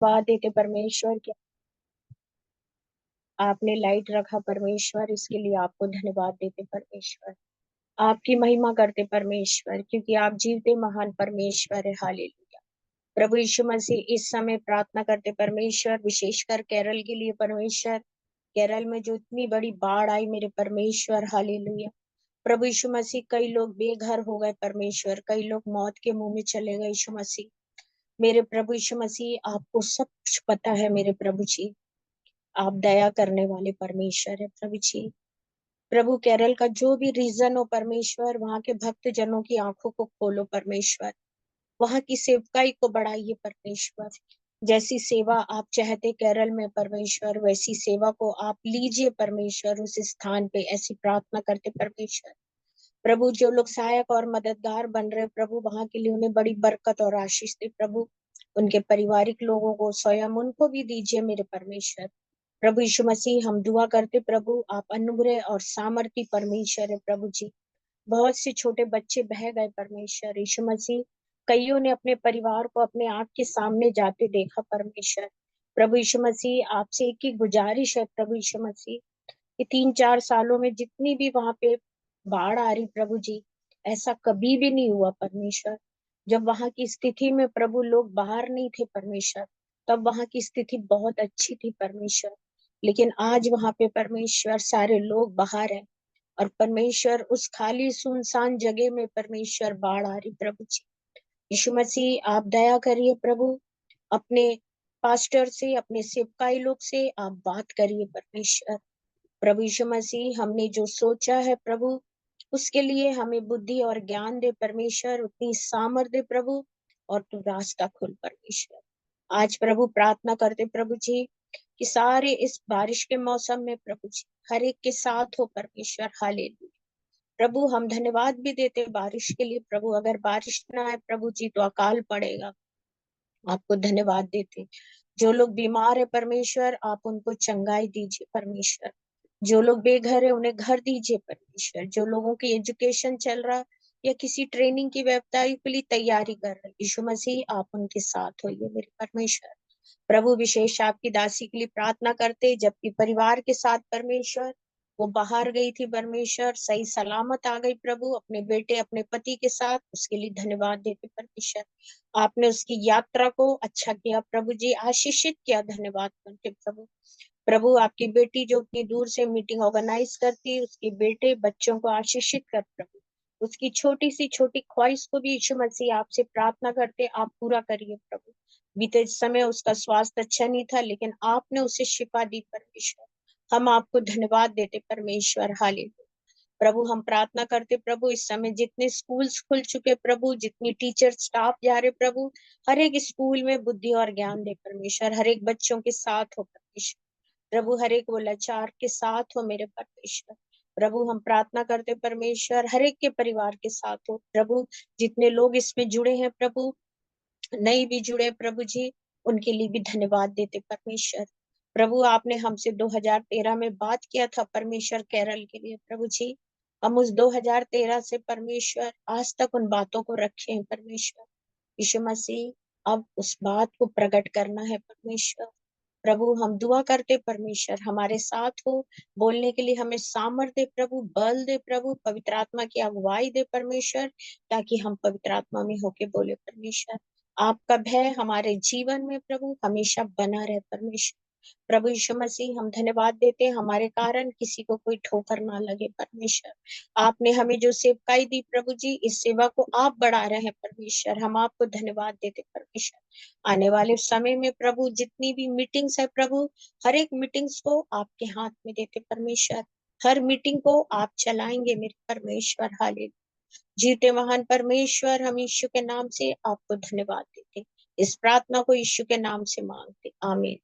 धन्यवाद देते परमेश्वर के आपने लाइट रखा परमेश्वर, इसके लिए आपको धन्यवाद देते परमेश्वर। आपकी महिमा करते परमेश्वर, क्योंकि आप जीवते महान परमेश्वर है। हालेलुया। प्रभु यीशु मसीह, इस समय प्रार्थना करते परमेश्वर, विशेषकर केरल के लिए परमेश्वर। केरल में जो इतनी बड़ी बाढ़ आई मेरे परमेश्वर, हालेलुया। प्रभु यीशु मसीह, कई लोग बेघर हो गए परमेश्वर, कई लोग मौत के मुंह में चले गए यीशु मसीह। मेरे प्रभु यीशु मसीह, आपको सब कुछ पता है मेरे प्रभु जी। आप दया करने वाले परमेश्वर है प्रभु जी। प्रभु, केरल का जो भी रीजन हो परमेश्वर, वहां के भक्त जनों की आंखों को खोलो परमेश्वर, वहां की सेवकाई को बढ़ाइए परमेश्वर। जैसी सेवा आप चाहते केरल में परमेश्वर, वैसी सेवा को आप लीजिए परमेश्वर उस स्थान पे, ऐसी प्रार्थना करते परमेश्वर। प्रभु, जो लोग सहायक और मददगार बन रहे प्रभु, वहां के लिए उन्हें बड़ी बरकत और आशीष दे प्रभु। उनके पारिवारिक लोगों को, स्वयं उनको भी दीजिए मेरे परमेश्वर। प्रभु यीशु मसीह, हम दुआ करते प्रभु, आप अनुग्रह और सामर्थ्य परमेश्वर है प्रभु जी। बहुत से छोटे बच्चे बह गए परमेश्वर यीशु मसीह। कईयों ने अपने परिवार को अपने आंख के सामने जाते देखा परमेश्वर। प्रभु यीशु मसीह, आपसे एक ही गुजारिश है प्रभु यीशु मसीह, कि 3-4 सालों में जितनी भी वहां पे बाढ़ आ रही प्रभु जी, ऐसा कभी भी नहीं हुआ परमेश्वर। जब वहां की स्थिति में प्रभु लोग बाहर नहीं थे परमेश्वर, तब वहां की स्थिति बहुत अच्छी थी परमेश्वर। लेकिन आज वहां पे परमेश्वर सारे लोग बाहर हैं, और परमेश्वर उस खाली सुनसान जगह में परमेश्वर बाढ़ आ रही प्रभु जी। यीशु मसीह, आप दया करिए प्रभु, अपने पास्टर से, अपने सेवकाई लोग से आप बात करिए परमेश्वर। प्रभु यीशु मसीह, हमने जो सोचा है प्रभु, उसके लिए हमें बुद्धि और ज्ञान दे परमेश्वर, उतनी सामर्थ दे प्रभु, और तू रास्ता खोल परमेश्वर। आज प्रभु प्रार्थना करते प्रभु जी, कि सारे इस बारिश के मौसम में प्रभु जी हर एक के साथ हो परमेश्वर। हालेलुया। प्रभु, हम धन्यवाद भी देते बारिश के लिए प्रभु, अगर बारिश ना आए प्रभु जी तो अकाल पड़ेगा। आपको धन्यवाद देते। जो लोग बीमार है परमेश्वर, आप उनको चंगाई दीजिए परमेश्वर। जो लोग बेघर है उन्हें घर दीजिए परमेश्वर। जो लोगों की एजुकेशन चल रहा या किसी ट्रेनिंग की वेबसाइट के लिए तैयारी कर रहे, यीशु मसीह आप उनके साथ होइए मेरे परमेश्वर। प्रभु, विशेष आपकी दासी के लिए प्रार्थना करते, जबकि परिवार के साथ परमेश्वर वो बाहर गई थी परमेश्वर, सही सलामत आ गई प्रभु अपने बेटे अपने पति के साथ, उसके लिए धन्यवाद देते परमेश्वर। आपने उसकी यात्रा को अच्छा किया प्रभु जी, आशीषित किया, धन्यवाद करते प्रभु। प्रभु, आपकी बेटी जो उतनी दूर से मीटिंग ऑर्गेनाइज करती है, उसके बेटे बच्चों को आशीषित कर प्रभु। उसकी छोटी सी छोटी ख्वाहिश को भी यीशु मसीह आपसे प्रार्थना करते आप पूरा करिए प्रभु। बीते समय उसका स्वास्थ्य अच्छा नहीं था, लेकिन आपने उसे शिफा दी परमेश्वर। हम आपको धन्यवाद देते परमेश्वर। हालेलुया। प्रभु, हम प्रार्थना करते प्रभु, इस समय जितने स्कूल्स खुल चुके प्रभु, जितनी टीचर स्टाफ जा रहे प्रभु, हर एक स्कूल में बुद्धि और ज्ञान दे परमेश्वर, हर एक बच्चों के साथ हो परमेश्वर। प्रभु, हर एक वो लाचार के साथ हो मेरे परमेश्वर। प्रभु, हम प्रार्थना करते परमेश्वर, हर एक के परिवार के साथ हो प्रभु। जितने लोग इसमें जुड़े हैं प्रभु, नहीं भी जुड़े प्रभु जी, उनके लिए भी धन्यवाद देते परमेश्वर। प्रभु, आपने हमसे 2013 में बात किया था परमेश्वर केरल के लिए प्रभु जी। हम उस 2013 से परमेश्वर आज तक उन बातों को रखे हैं परमेश्वर। यीशु मसीह, अब उस बात को प्रकट करना है परमेश्वर। प्रभु, हम दुआ करते परमेश्वर हमारे साथ हो, बोलने के लिए हमें सामर्थ्य दे प्रभु, बल दे प्रभु, पवित्र आत्मा की अगुवाई दे परमेश्वर, ताकि हम पवित्र आत्मा में होके बोले परमेश्वर। आपका भय हमारे जीवन में प्रभु हमेशा बना रहे परमेश्वर। प्रभु यीशु मसीह, हम धन्यवाद देते हैं, हमारे कारण किसी को कोई ठोकर ना लगे परमेश्वर। आपने हमें जो सेवकाई दी प्रभु जी, इस सेवा को आप बढ़ा रहे हैं परमेश्वर, हम आपको धन्यवाद देते परमेश्वर। आने वाले समय में प्रभु जितनी भी मीटिंग्स है प्रभु, हर एक मीटिंग्स को आपके हाथ में देते परमेश्वर। हर मीटिंग को आप चलाएंगे मेरे परमेश्वर। हालेलुया। जीते महान परमेश्वर, हम यीशु के नाम से आपको धन्यवाद देते, इस प्रार्थना को यीशु के नाम से मांगते, आमीन।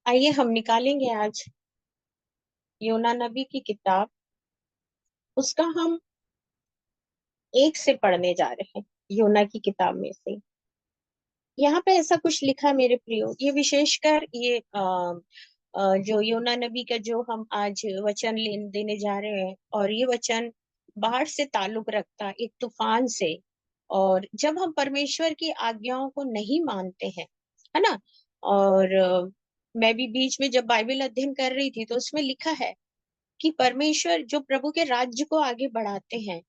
आइए हम निकालेंगे आज योना नबी की किताब, उसका हम 1 से पढ़ने जा रहे हैं। योना की किताब में से यहाँ पे ऐसा कुछ लिखा मेरे प्रियो, ये विशेषकर ये जो योना नबी का जो हम आज वचन देने जा रहे हैं, और ये वचन बाहर से ताल्लुक रखता है एक तूफान से, और जब हम परमेश्वर की आज्ञाओं को नहीं मानते हैं, है ना। और मैं भी बीच में जब बाइबल अध्ययन कर रही थी तो उसमें लिखा है कि परमेश्वर जो प्रभु के राज्य को आगे बढ़ाते हैं,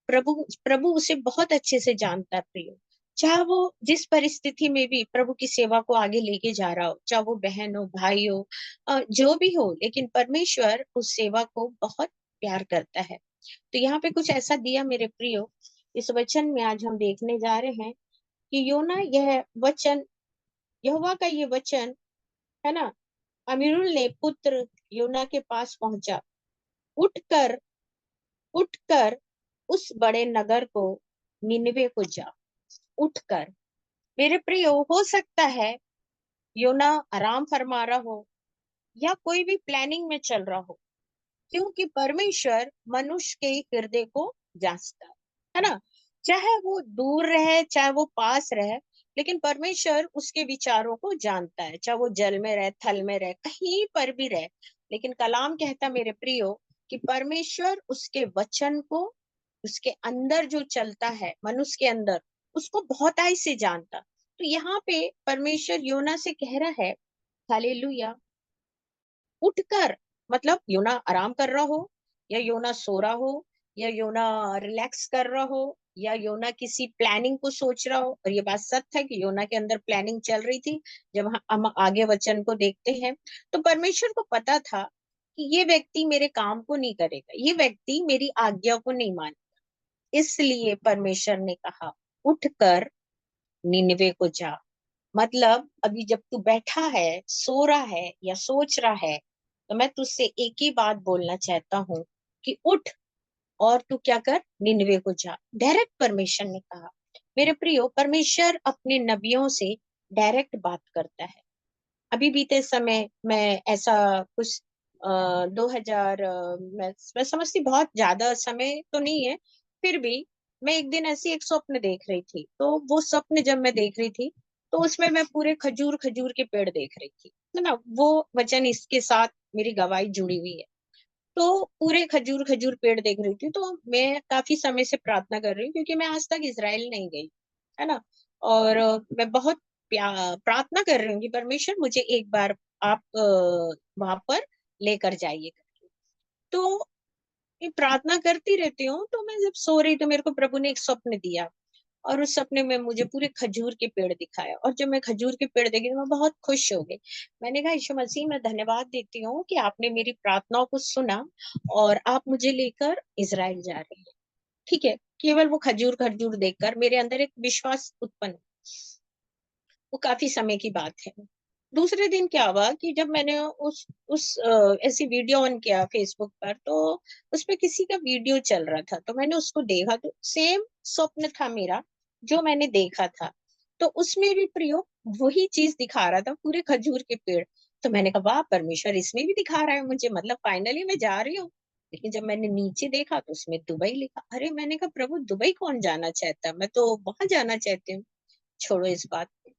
प्रभु प्रभु उसे बहुत अच्छे से जानता है प्रियो। चाहे वो जिस परिस्थिति में भी प्रभु की सेवा को आगे लेके जा रहा हो, चाहे वो बहन हो, भाई हो, जो भी हो, लेकिन परमेश्वर उस सेवा को बहुत प्यार करता है। तो यहाँ पे कुछ ऐसा दिया मेरे प्रियो, इस वचन में आज हम देखने जा रहे हैं कि योना यह वचन, यहोवा का ये वचन, है ना। अमीरुल ने पुत्र योना के पास पहुंचा, उठकर उठकर उस बड़े नगर को, निनवे को जा। उठकर, मेरे प्रियो, हो सकता है योना आराम फरमा रहा हो या कोई भी प्लानिंग में चल रहा हो, क्योंकि परमेश्वर मनुष्य के हृदय को जांचता है ना। चाहे वो दूर रहे, चाहे वो पास रहे, लेकिन परमेश्वर उसके विचारों को जानता है, चाहे वो जल में रहे, थल में रहे, कहीं पर भी रहे। लेकिन कलाम कहता मेरे प्रियो कि परमेश्वर उसके वचन को, उसके अंदर जो चलता है मनुष्य के अंदर, उसको बहुत आई से जानता। तो यहाँ पे परमेश्वर योना से कह रहा है, हालेलुया, उठकर, मतलब योना आराम कर रहा हो, या योना सो रहा हो, या योना रिलैक्स कर रहा हो, या योना किसी प्लानिंग को सोच रहा हो। और ये बात सत्य है कि योना के अंदर प्लानिंग चल रही थी। जब हम आगे वचन को देखते हैं तो परमेश्वर को पता था कि ये व्यक्ति मेरे काम को नहीं करेगा, ये व्यक्ति मेरी आज्ञा को नहीं मानेगा। इसलिए परमेश्वर ने कहा, उठकर निनवे को जा। मतलब अभी जब तू बैठा है, सो रहा है या सोच रहा है, तो मैं तुझसे एक ही बात बोलना चाहता हूँ कि उठ और तू क्या कर, निनवे को जा। डायरेक्ट परमेश्वर ने कहा। मेरे प्रियो, परमेश्वर अपने नबियों से डायरेक्ट बात करता है। अभी बीते समय मैं ऐसा कुछ 2000, मैं समझती बहुत ज्यादा समय तो नहीं है, फिर भी मैं एक दिन ऐसी एक स्वप्न देख रही थी। तो वो स्वप्न जब मैं देख रही थी तो उसमें मैं पूरे खजूर खजूर के पेड़ देख रही थी, है ना। वो वचन इसके साथ मेरी गवाही जुड़ी हुई है। तो पूरे खजूर खजूर पेड़ देख रही थी, तो मैं काफी समय से प्रार्थना कर रही हूँ क्योंकि मैं आज तक इसराइल नहीं गई, है ना। और मैं बहुत प्रार्थना कर रही हूँ कि परमेश्वर मुझे एक बार आप वहां पर लेकर जाइए करके। तो मैं प्रार्थना करती रहती हूँ, तो मैं जब सो रही तो मेरे को प्रभु ने एक स्वप्न दिया, और उस सपने में मुझे पूरे खजूर के पेड़ दिखाया। और जब मैं खजूर के पेड़ देखी तो मैं बहुत खुश हो गई। मैंने कहा, यीशु मसीह, मैं धन्यवाद देती हूँ कि आपने मेरी प्रार्थनाओं को सुना और आप मुझे लेकर इजराइल जा रहे हैं। ठीक है, केवल वो खजूर खजूर देखकर मेरे अंदर एक विश्वास उत्पन्न, वो काफी समय की बात है। दूसरे दिन क्या हुआ कि जब मैंने ऐसी वीडियो ऑन किया फेसबुक पर, तो उसपे किसी का वीडियो चल रहा था, तो मैंने उसको देखा तो सेम स्वप्न था मेरा जो मैंने देखा था। तो उसमें भी प्रयोग वही चीज दिखा रहा था, पूरे खजूर के पेड़। तो मैंने कहा, वाह परमेश्वर, इसमें भी दिखा रहा है मुझे, मतलब फाइनली मैं जा रही हूँ। लेकिन जब मैंने नीचे देखा तो उसमें दुबई लिखा। अरे, मैंने कहा, प्रभु दुबई कौन जाना चाहता है, मैं तो वहां जाना चाहती हूँ। छोड़ो इस बात को।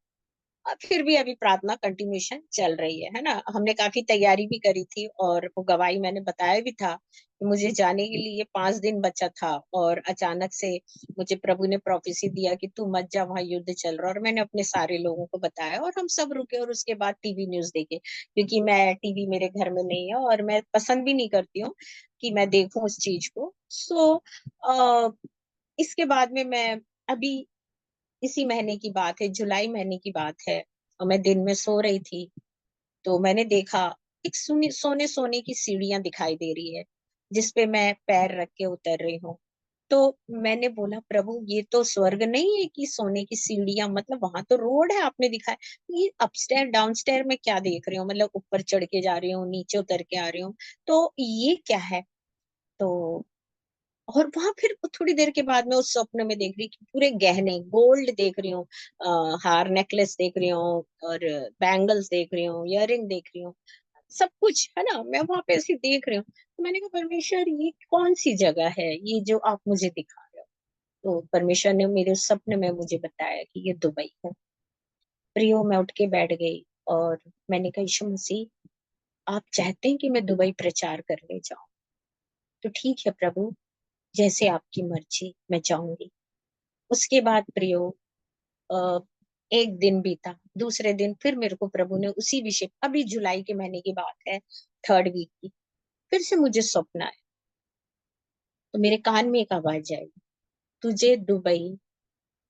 फिर भी अभी प्रार्थना कंटिन्यूशन चल रही है ना। हमने काफी तैयारी भी करी थी, और वो गवाही मैंने बताया भी था कि मुझे जाने के लिए 5 दिन बचा था, और अचानक से मुझे प्रभु ने प्रोफेसी दिया कि तू मत जा, वहां युद्ध चल रहा है। और मैंने अपने सारे लोगों को बताया और हम सब रुके, और उसके बाद टीवी न्यूज देखे, क्योंकि मैं टीवी मेरे घर में नहीं है और मैं पसंद भी नहीं करती हूँ कि मैं देखूं उस चीज को। इसके बाद में मैं अभी, इसी महीने की बात है, जुलाई महीने की बात है, और मैं दिन में सो रही थी तो मैंने देखा एक सोने सोने की सीढ़ियां दिखाई दे रही है, जिसपे मैं पैर रख के उतर रही हूँ। तो मैंने बोला, प्रभु ये तो स्वर्ग नहीं है कि सोने की सीढ़ियां, मतलब वहां तो रोड है, आपने दिखाया, ये अपस्टेयर डाउनस्टेयर में क्या देख रही हूँ, मतलब ऊपर चढ़ के जा रही हूँ, नीचे उतर के आ रही हूँ, तो ये क्या है। तो और वहां फिर थोड़ी देर के बाद मैं उस स्वप्न में देख रही कि पूरे गहने गोल्ड देख रही हूँ, हार नेकलेस देख रही हूँ, और बैंगल्स देख रही हूँ, इयररिंग देख रही हूँ, सब कुछ, है ना। मैं वहां पे ऐसे देख रही हूँ, तो मैंने कहा, परमेश्वर ये कौन सी जगह है ये जो आप मुझे दिखा रहे हो। तो परमेश्वर ने मेरे सपने में मुझे बताया कि ये दुबई है। प्रियो, मैं उठ के बैठ गई और मैंने कहा, यीशु मसीह, आप चाहते हैं कि मैं दुबई प्रचार करने जाऊं, तो ठीक है प्रभु, जैसे आपकी मर्जी, मैं जाऊंगी। उसके बाद प्रियो अ, एक दिन बीता, दूसरे दिन फिर मेरे को प्रभु ने उसी विषय, अभी जुलाई के महीने की बात है, 3rd वीक की, फिर से मुझे स्वप्न आया। तो मेरे कान में एक आवाज आई, तुझे दुबई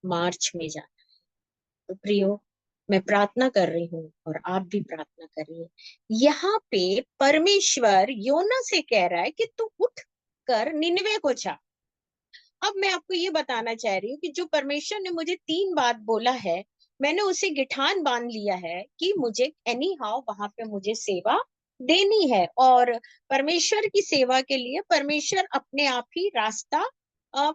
मार्च में जाना। तो प्रियो, मैं प्रार्थना कर रही हूँ और आप भी प्रार्थना करिए। यहाँ पे परमेश्वर योना से कह रहा है कि तू उठ कर निनवे को जा। अब मैं आपको ये बताना चाह रही हूँ कि जो परमेश्वर ने मुझे 3 बात बोला है, मैंने उसे गिठान बांध लिया है कि मुझे एनी हाउ वहां पे मुझे सेवा देनी है। और परमेश्वर की सेवा के लिए परमेश्वर अपने आप ही रास्ता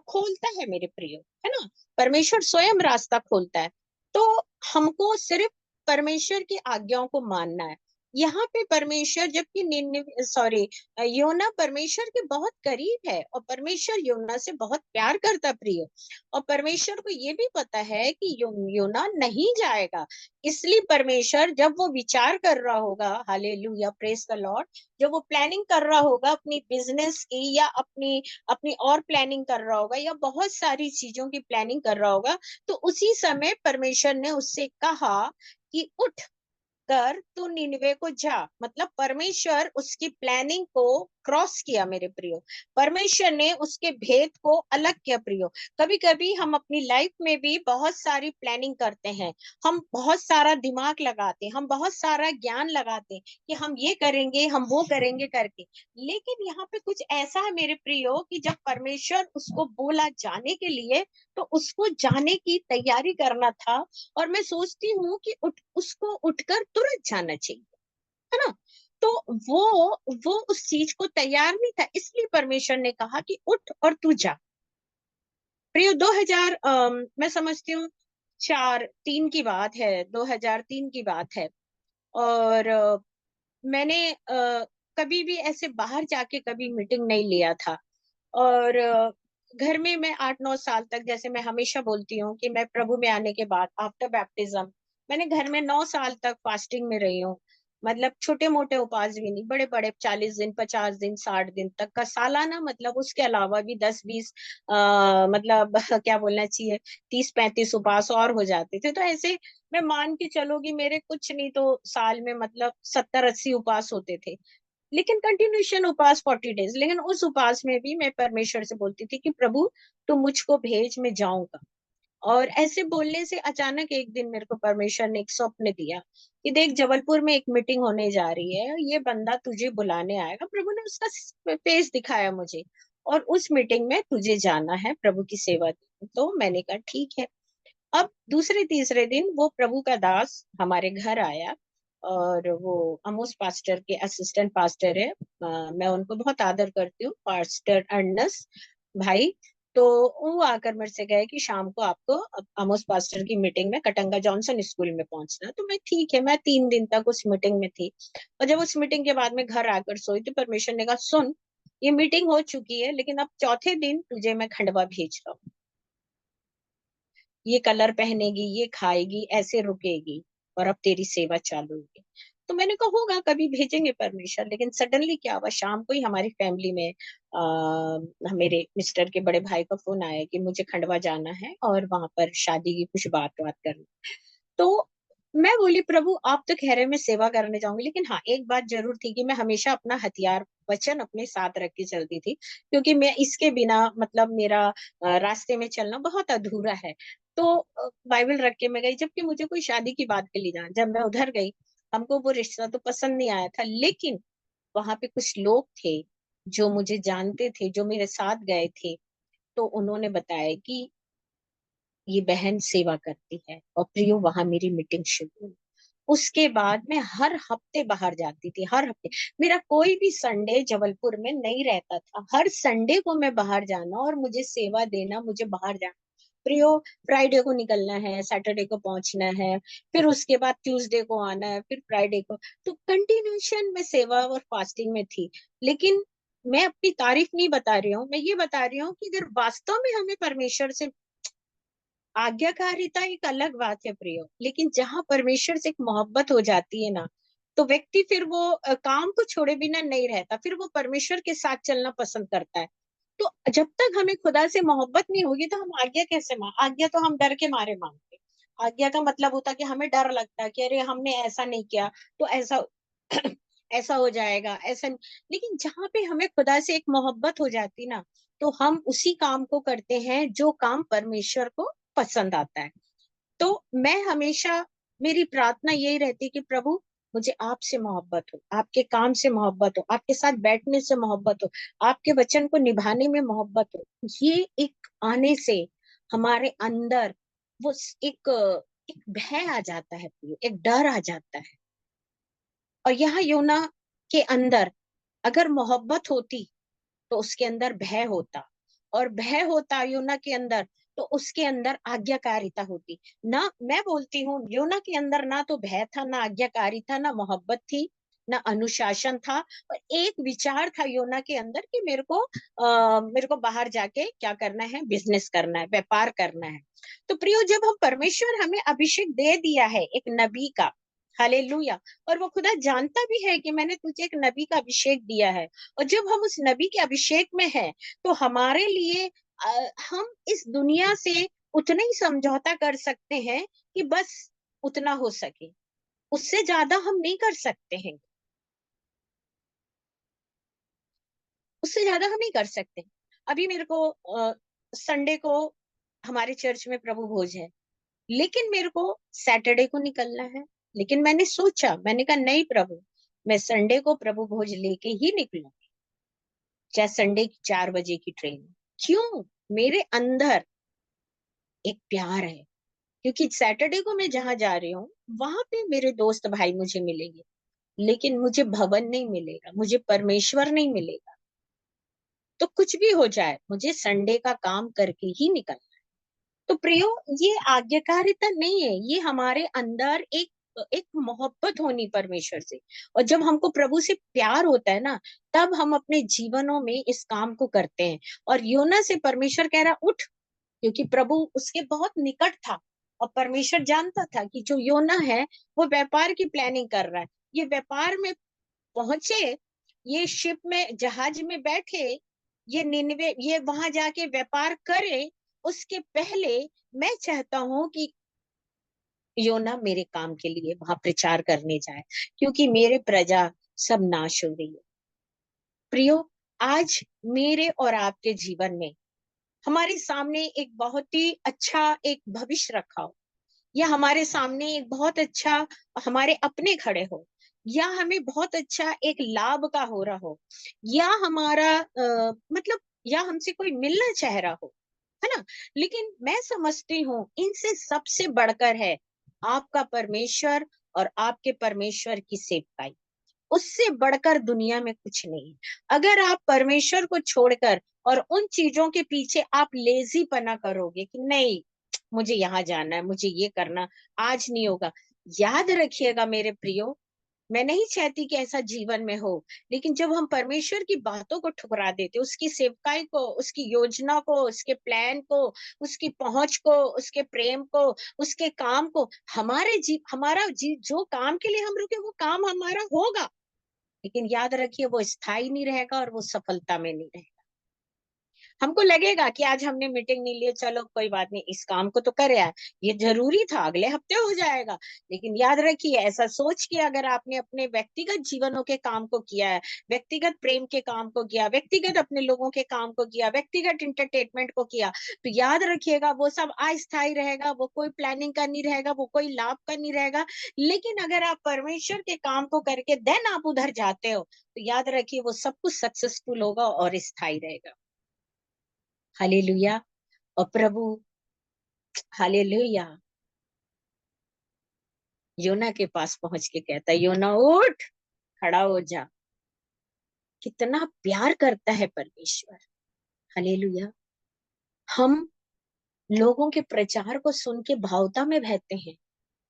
खोलता है मेरे प्रियो, है ना। परमेश्वर स्वयं रास्ता खोलता है। तो हमको सिर्फ परमेश्वर की आज्ञाओं को मानना है। यहाँ पे परमेश्वर, जबकि निन्नवे सॉरी योना परमेश्वर के बहुत करीब है और परमेश्वर योना से बहुत प्यार करता प्रिय। और परमेश्वर को ये भी पता है कि योना नहीं जाएगा। इसलिए परमेश्वर जब वो विचार कर रहा होगा, हालेलुया प्रेज द लॉर्ड, जब वो प्लानिंग कर रहा होगा अपनी बिजनेस की या अपनी अपनी और प्लानिंग कर रहा होगा या बहुत सारी चीजों की प्लानिंग कर रहा होगा, तो उसी समय परमेश्वर ने उससे कहा कि उठ कर तू निनवे को जा। मतलब परमेश्वर उसकी प्लानिंग को क्रॉस किया मेरे प्रियो। परमेश्वर ने उसके भेद को अलग किया प्रियो। कभी कभी हम अपनी लाइफ में भी बहुत सारी प्लानिंग करते हैं, हम बहुत सारा दिमाग लगाते हैं, हम बहुत सारा ज्ञान लगाते हैं कि हम ये करेंगे, हम वो करेंगे करके। लेकिन यहाँ पे कुछ ऐसा है मेरे प्रियो कि जब परमेश्वर उसको बोला जाने के लिए, तो उसको जाने की तैयारी करना था। और मैं सोचती हूँ कि उसको उठकर तुरंत जाना चाहिए, है ना। तो वो उस चीज को तैयार नहीं था, इसलिए परमेश्वर ने कहा कि उठ और तू जा। प्रियो 2000 मैं समझती हूँ 4-3 की बात है, 2003 की बात है। और मैंने कभी भी ऐसे बाहर जाके कभी मीटिंग नहीं लिया था। और घर में मैं 8-9 साल तक, जैसे मैं हमेशा बोलती हूँ कि मैं प्रभु में आने के बाद आफ्टर बैप्टिज्म मैंने घर में 9 साल तक फास्टिंग में रही हूँ। मतलब छोटे मोटे उपास भी नहीं, बड़े बड़े 40 दिन, 50 दिन, 60 दिन तक का सालाना, मतलब उसके अलावा भी 10-20 मतलब क्या बोलना चाहिए, 30-35 उपास और हो जाते थे। तो ऐसे मैं मान के चलो कि मेरे कुछ नहीं तो साल में मतलब 70-80 उपास होते थे। लेकिन कंटिन्यूशन उपास 40 डेज। लेकिन उस उपास में भी मैं परमेश्वर से बोलती थी कि प्रभु तू मुझको भेज, मैं जाऊंगा। और ऐसे बोलने से अचानक एक दिन मेरे को परमेश्वर ने एक स्वप्न दिया कि देख, जबलपुर में एक मीटिंग होने जा रही है, ये बंदा तुझे बुलाने आएगा। प्रभु ने उसका फेस दिखाया मुझे, और उस मीटिंग में तुझे जाना है प्रभु की सेवा देने। तो मैंने कहा ठीक है। अब दूसरे तीसरे दिन वो प्रभु का दास हमारे घर आया, और वो अमोस पास्टर के असिस्टेंट पास्टर है। मैं उनको बहुत आदर करती हूँ, पास्टर अर्नस भाई। तो वो आकर मेरे से गए कि शाम को आपको अमोस पास्टर की मीटिंग में कटंगा जॉनसन स्कूल में पहुंचना है। तो मैं ठीक है, मैं 3 दिन तक उस मीटिंग में थी। और जब उस मीटिंग के बाद में घर आकर सोई, तो परमेश्वर ने कहा सुन, ये मीटिंग हो चुकी है, लेकिन अब चौथे दिन तुझे मैं खंडवा भेज रहा हूँ। ये कलर पहनेगी, ये खाएगी, ऐसे रुकेगी, और अब तेरी सेवा चालू होगी। तो मैंने कहा होगा, कभी भेजेंगे परमेश्वर। लेकिन सडनली क्या हुआ, शाम को ही हमारी फैमिली में मेरे मिस्टर के बड़े भाई का फोन आया कि मुझे खंडवा जाना है और वहां पर शादी की कुछ बात बात करनी। तो मैं बोली प्रभु आप तो कह रहे मैं सेवा करने जाऊंगी, लेकिन हाँ एक बात जरूर थी कि मैं हमेशा अपना हथियार वचन अपने साथ रख के चलती थी, क्योंकि मैं इसके बिना मतलब मेरा रास्ते में चलना बहुत अधूरा है। तो बाइबल रख के मैं गई, जबकि मुझे कोई शादी की बात के लिए जाना। जब मैं उधर गई, हमको वो रिश्ता तो पसंद नहीं आया था, लेकिन वहां पे कुछ लोग थे जो मुझे जानते थे, जो मेरे साथ गए थे। तो उन्होंने बताया कि ये बहन सेवा करती है, और प्रियो वहां मेरी मीटिंग शुरू हुई। उसके बाद मैं हर हफ्ते बाहर जाती थी, हर हफ्ते। मेरा कोई भी संडे जबलपुर में नहीं रहता था, हर संडे को मैं बाहर जाना और मुझे सेवा देना, मुझे बाहर जाना। प्रियो, फ्राइडे को निकलना है, सैटरडे को पहुंचना है, फिर उसके बाद ट्यूसडे को आना है, फिर फ्राइडे को। तो कंटिन्यूशन में सेवा और फास्टिंग में थी। लेकिन मैं अपनी तारीफ नहीं बता रही हूँ, मैं ये बता रही हूँ कि अगर वास्तव में हमें परमेश्वर से आज्ञाकारिता एक अलग बात है प्रियो, लेकिन जहां परमेश्वर से एक मोहब्बत हो जाती है ना, तो व्यक्ति फिर वो काम को छोड़े बिना नहीं रहता, फिर वो परमेश्वर के साथ चलना पसंद करता है। तो जब तक हमें खुदा से मोहब्बत नहीं होगी तो हम आज्ञा कैसे आज्ञा तो हम डर के मारे मांगते। आज्ञा का मतलब होता है कि हमें डर लगता है कि अरे हमने ऐसा नहीं किया तो ऐसा ऐसा हो जाएगा, ऐसा नहीं। लेकिन जहां पे हमें खुदा से एक मोहब्बत हो जाती ना, तो हम उसी काम को करते हैं जो काम परमेश्वर को पसंद आता है। तो मैं हमेशा, मेरी प्रार्थना यही रहती है कि प्रभु, मुझे आपसे मोहब्बत हो, आपके काम से मोहब्बत हो, आपके साथ बैठने से मोहब्बत हो, आपके वचन को निभाने में मोहब्बत हो। ये एक आने से हमारे अंदर वो एक एक भय आ जाता है, एक डर आ जाता है। और यहाँ योना के अंदर अगर मोहब्बत होती तो उसके अंदर भय होता, और भय होता योना के अंदर तो उसके अंदर आज्ञाकारिता होती। ना, मैं बोलती हूँ योना के अंदर ना तो भय था, ना आज्ञाकारी था, ना मोहब्बत थी, ना अनुशासन था। और एक विचार था योना के अंदर कि मेरे को बाहर जाके क्या करना है, बिजनेस करना है, व्यापार करना है। तो प्रियो, जब हम परमेश्वर हमें अभिषेक दे दिया है एक नबी का, हालेलुया, और वो खुदा जानता भी है कि मैंने तुझे एक नबी का अभिषेक दिया है, और जब हम उस नबी के अभिषेक में हैं तो हमारे लिए हम इस दुनिया से उतना ही समझौता कर सकते हैं कि बस उतना हो सके, उससे ज्यादा हम नहीं कर सकते हैं, उससे ज्यादा हम नहीं कर सकते। अभी मेरे को संडे को हमारे चर्च में प्रभु भोज है, लेकिन मेरे को सैटरडे को निकलना है। लेकिन मैंने सोचा, मैंने कहा नहीं प्रभु, मैं संडे को प्रभु भोज लेके ही निकलूंगी, चाहे संडे की 4 बजे की ट्रेन। क्यों? मेरे अंदर एक प्यार है, क्योंकि सैटरडे को मैं जहां जा रही हूँ वहां पे मेरे दोस्त भाई मुझे मिलेंगे, लेकिन मुझे भवन नहीं मिलेगा, मुझे परमेश्वर नहीं मिलेगा। तो कुछ भी हो जाए, मुझे संडे का काम करके ही निकलना। तो प्रियो, ये आज्ञाकारिता नहीं है, ये हमारे अंदर एक एक मोहब्बत होनी परमेश्वर से। और जब हमको प्रभु से प्यार होता है ना, तब हम अपने जीवनों में इस काम को करते हैं। और योना से परमेश्वर कह रहा उठ, क्योंकि प्रभु उसके बहुत निकट था, और परमेश्वर जानता था कि जो योना है वो व्यापार की प्लानिंग कर रहा है। ये व्यापार में पहुंचे, ये शिप में, जहाज में बैठे, ये निन्वे, ये वहां जाके व्यापार करे, उसके पहले मैं चाहता हूं कि योना मेरे काम के लिए वहां प्रचार करने जाए, क्योंकि मेरे प्रजा सब नाश हो रही है। प्रियो, आज मेरे और आपके जीवन में हमारे सामने एक बहुत ही अच्छा एक भविष्य रखा हो, या हमारे सामने एक बहुत अच्छा हमारे अपने खड़े हो, या हमें बहुत अच्छा एक लाभ का हो रहा हो, या हमारा मतलब, या हमसे कोई मिलना चाह रहा हो, है ना। लेकिन मैं समझती हूँ इनसे सबसे बढ़कर है आपका परमेश्वर और आपके परमेश्वर की सेवकाई। उससे बढ़कर दुनिया में कुछ नहीं है। अगर आप परमेश्वर को छोड़कर और उन चीजों के पीछे आप लेजी पना करोगे कि नहीं, मुझे यहाँ जाना है, मुझे ये करना, आज नहीं होगा। याद रखिएगा मेरे प्रियो, मैं नहीं चाहती कि ऐसा जीवन में हो। लेकिन जब हम परमेश्वर की बातों को ठुकरा देते, उसकी सेवकाई को, उसकी योजना को, उसके प्लान को, उसकी पहुंच को, उसके प्रेम को, उसके काम को, हमारा जी जो काम के लिए हम रुके वो काम हमारा होगा, लेकिन याद रखिए वो स्थायी नहीं रहेगा और वो सफलता में नहीं रहेगा। हमको लगेगा कि आज हमने मीटिंग नहीं ली, चलो कोई बात नहीं, इस काम को तो कर आया, ये जरूरी था, अगले हफ्ते हो जाएगा। लेकिन याद रखिए, ऐसा सोच के अगर आपने अपने व्यक्तिगत जीवनों के काम को किया है, व्यक्तिगत प्रेम के काम को किया, व्यक्तिगत अपने लोगों के काम को किया, व्यक्तिगत इंटरटेनमेंट को किया, तो याद रखिएगा वो सब अस्थायी रहेगा, वो कोई प्लानिंग का नहीं रहेगा, वो कोई लाभ का नहीं रहेगा। लेकिन अगर आप परमेश्वर के काम को करके देन आप उधर जाते हो, तो याद रखिए वो सब कुछ सक्सेसफुल होगा और स्थायी रहेगा। हालेलुया। और प्रभु, हालेलुया, योना के पास पहुंच के कहता है, योना उठ, खड़ा हो जा। कितना प्यार करता है परमेश्वर। हालेलुया। हम लोगों के प्रचार को सुन के भावुकता में बहते हैं,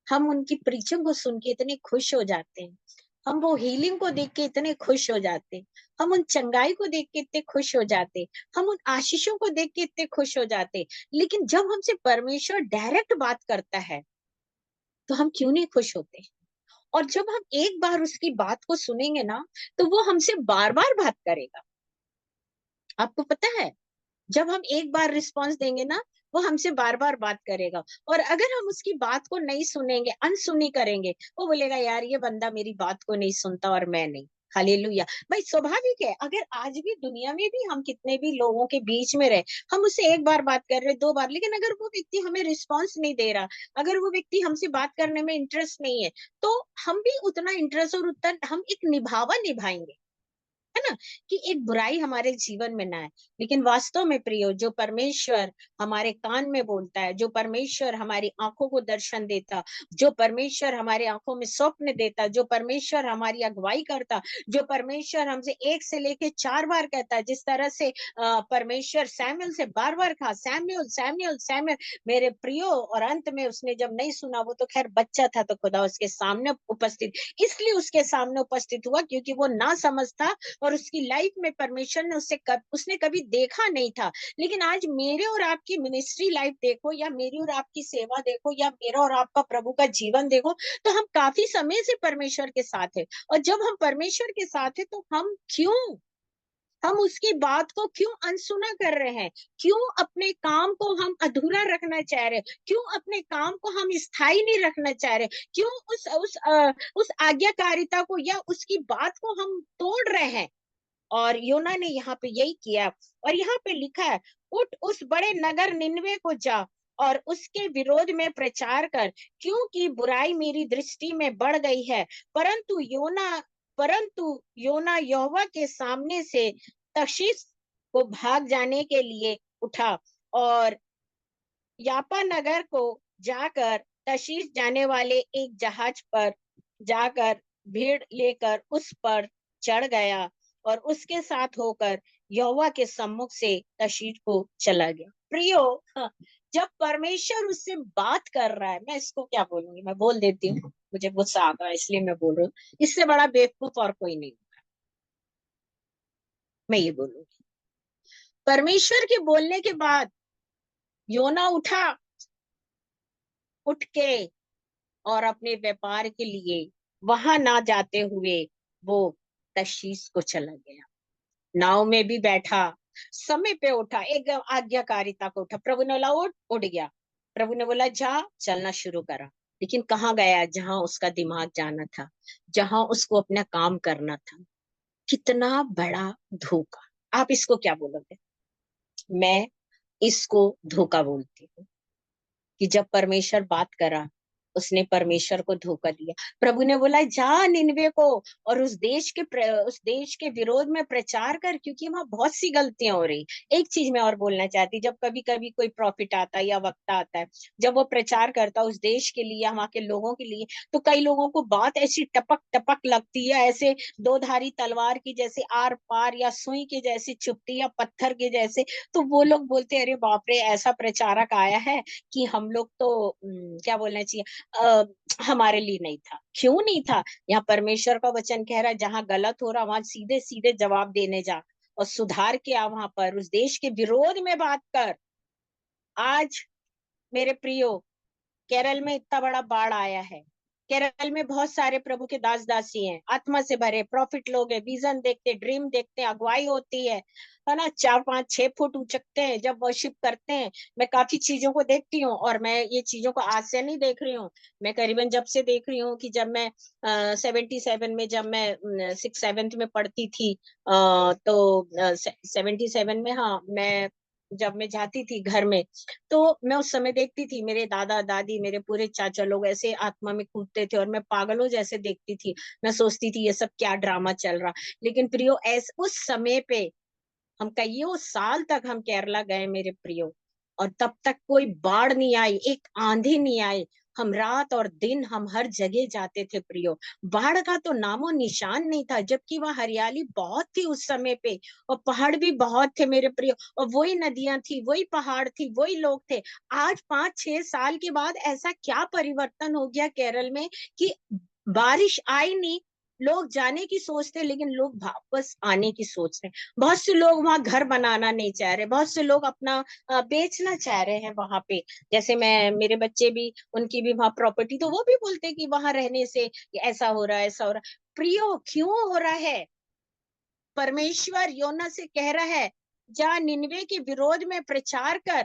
हम उनकी प्रीचिंग को सुन के इतने खुश हो जाते हैं, हम वो हीलिंग को देख के इतने खुश हो जाते हैं, हम उन चंगाई को देख के इतने खुश हो जाते, हम उन आशीषों को देख के इतने खुश हो जाते। लेकिन जब हमसे परमेश्वर डायरेक्ट बात करता है तो हम क्यों नहीं खुश होते? और जब हम एक बार उसकी बात को सुनेंगे ना, तो वो हमसे बार बार बात करेगा। आपको पता है, जब हम एक बार रिस्पॉन्स देंगे ना, वो हमसे बार बार बात करेगा। और अगर हम उसकी बात को नहीं सुनेंगे, अनसुनी करेंगे, वो बोलेगा यार ये बंदा मेरी बात को नहीं सुनता और मैं नहीं। हालेलुया। भाई स्वाभाविक है, अगर आज भी दुनिया में भी हम कितने भी लोगों के बीच में रहे, हम उससे एक बार बात कर रहे, दो बार, लेकिन अगर वो व्यक्ति हमें रिस्पॉन्स नहीं दे रहा, अगर वो व्यक्ति हमसे बात करने में इंटरेस्ट नहीं है, तो हम भी उतना इंटरेस्ट और उतना हम एक निभावा निभाएंगे, है ना, कि एक बुराई हमारे जीवन में ना आए। लेकिन वास्तव में प्रियो, जो परमेश्वर हमारे कान में बोलता है, जो परमेश्वर हमारी आंखों को दर्शन देता, जो परमेश्वर हमारे आंखों में स्वप्न देता, जो परमेश्वर हमारी अगुवाई करता, जो परमेश्वर हमसे एक से लेके 4 बार कहता है, जिस तरह से परमेश्वर सैमुअल से बार बार कहा, सैमुअल सैमुअल सैमुअल, मेरे प्रियो, और अंत में उसने जब नहीं सुना, वो तो खैर बच्चा था, तो खुदा उसके सामने उपस्थित, इसलिए उसके सामने उपस्थित हुआ क्योंकि वो ना समझ था, और उसकी लाइफ में परमेश्वर ने उसने कभी देखा नहीं था। लेकिन आज मेरे और आपकी मिनिस्ट्री लाइफ देखो, या मेरी और आपकी सेवा देखो, या मेरा और आपका प्रभु का जीवन देखो, तो हम काफी समय से परमेश्वर के साथ है। और जब हम परमेश्वर के साथ है, तो हम उसकी बात को क्यों अनसुना कर रहे हैं? क्यों अपने काम को हम अधूरा रखना चाह रहे हैं? क्यों अपने काम को हम स्थायी नहीं रखना चाह रहे? क्यों उस आज्ञाकारिता को या उसकी बात को हम तोड़ रहे हैं? और योना ने यहाँ पे यही किया। और यहाँ पे लिखा है, उठ उस बड़े नगर निनवे को जा और उसके विरोध में प्रचार कर, क्योंकि बुराई मेरी दृष्टि में बढ़ गई है। परंतु योना यहोवा के सामने से तर्शीश को भाग जाने के लिए उठा, और यापा नगर को जाकर तर्शीश जाने वाले एक जहाज पर जाकर भीड़ लेकर उस पर चढ़ गया, और उसके साथ होकर यहोवा के सम्मुख से तर्शीश को चला गया। प्रियो, हाँ, जब परमेश्वर उससे बात कर रहा है, मैं इसको क्या बोलूंगी, मैं बोल देती हूँ, मुझे गुस्सा आ गया इसलिए मैं बोल रही हूँ, इससे बड़ा बेवकूफ और कोई नहीं, मैं ये बोलूंगी। परमेश्वर के बोलने के बाद योना उठ के और अपने व्यापार के लिए वहां ना जाते हुए वो तर्शीश को चला गया। नाव में भी बैठा, समय पे उठा, एक आज्ञाकारिता को उठा, प्रभु ने बोला उठ गया। प्रभु ने बोला जा, चलना शुरू करा। लेकिन कहाँ गया? जहां उसका दिमाग जाना था, जहां उसको अपना काम करना था। कितना बड़ा धोखा! आप इसको क्या बोलोगे? मैं इसको धोखा बोलती हूँ, कि जब परमेश्वर बात करा, उसने परमेश्वर को धोखा दिया। प्रभु ने बोला जा निनवे को और उस देश के विरोध में प्रचार कर, क्योंकि वहां बहुत सी गलतियां हो रही। एक चीज मैं और बोलना चाहती, जब कभी कभी कोई प्रॉफिट आता है या वक्ता आता है, जब वो प्रचार करता है उस देश के लिए, वहां के लोगों के लिए, तो कई लोगों को बात ऐसी टपक टपक लगती है, ऐसे दो धारी तलवार की जैसे आर पार, या सुई के जैसी चुपती, या पत्थर के जैसे। तो वो लोग बोलते हैं अरे बाप रे, ऐसा प्रचारक आया है कि हम लोग तो क्या बोलना चाहिए, हमारे लिए नहीं था। क्यों नहीं था? यहाँ परमेश्वर का वचन कह रहा है, जहां गलत हो रहा वहां सीधे सीधे जवाब देने जा, और सुधार के आ, वहां पर उस देश के विरोध में बात कर। आज मेरे प्रियो, केरल में इतना बड़ा बाढ़ आया है, केरल में बहुत सारे प्रभु के दास दासी हैं, आत्मा से भरे प्रॉफिट लोग हैं, विजन देखते, ड्रीम देखते हैं, अगुवाई होती है ना, 4 5 6 फुट उचकते हैं जब वर्शिप करते हैं। मैं काफी चीजों को देखती हूँ, और मैं ये चीजों को आज से नहीं देख रही हूँ, मैं करीबन जब से देख रही हूँ कि जब मैं 77 में, जब मैं 6 7 में पढ़ती थी, तो 77 में, हाँ, मैं जब मैं जाती थी घर में, तो मैं उस समय देखती थी मेरे दादा दादी, मेरे पूरे चाचा लोग ऐसे आत्मा में कूदते थे, और मैं पागलों जैसे देखती थी। मैं सोचती थी ये सब क्या ड्रामा चल रहा। लेकिन प्रियो, ऐसे उस समय पे हम कईयों साल तक हम केरला गए मेरे प्रियो, और तब तक कोई बाढ़ नहीं आई, एक आंधी नहीं आई। हम रात और दिन हम हर जगह जाते थे प्रियो, बाढ़ का तो नामो निशान नहीं था, जबकि वह हरियाली बहुत थी उस समय पे, और पहाड़ भी बहुत थे मेरे प्रियो, और वही नदियां थी, वही पहाड़ थी, वही लोग थे। आज 5 6 साल के बाद ऐसा क्या परिवर्तन हो गया केरल में, कि बारिश आई नहीं, लोग जाने की सोचते, लेकिन लोग वापस आने की सोच रहे। बहुत से लोग वहां घर बनाना नहीं चाह रहे, बहुत से लोग अपना बेचना चाह रहे हैं वहां पे। जैसे मैं, मेरे बच्चे भी, उनकी भी वहां प्रॉपर्टी, तो वो भी बोलते हैं कि वहां रहने से ऐसा हो रहा है, ऐसा हो रहा है। प्रियो, क्यों हो रहा है? परमेश्वर योना से कह रहा है, जा निन्वे के विरोध में प्रचार कर।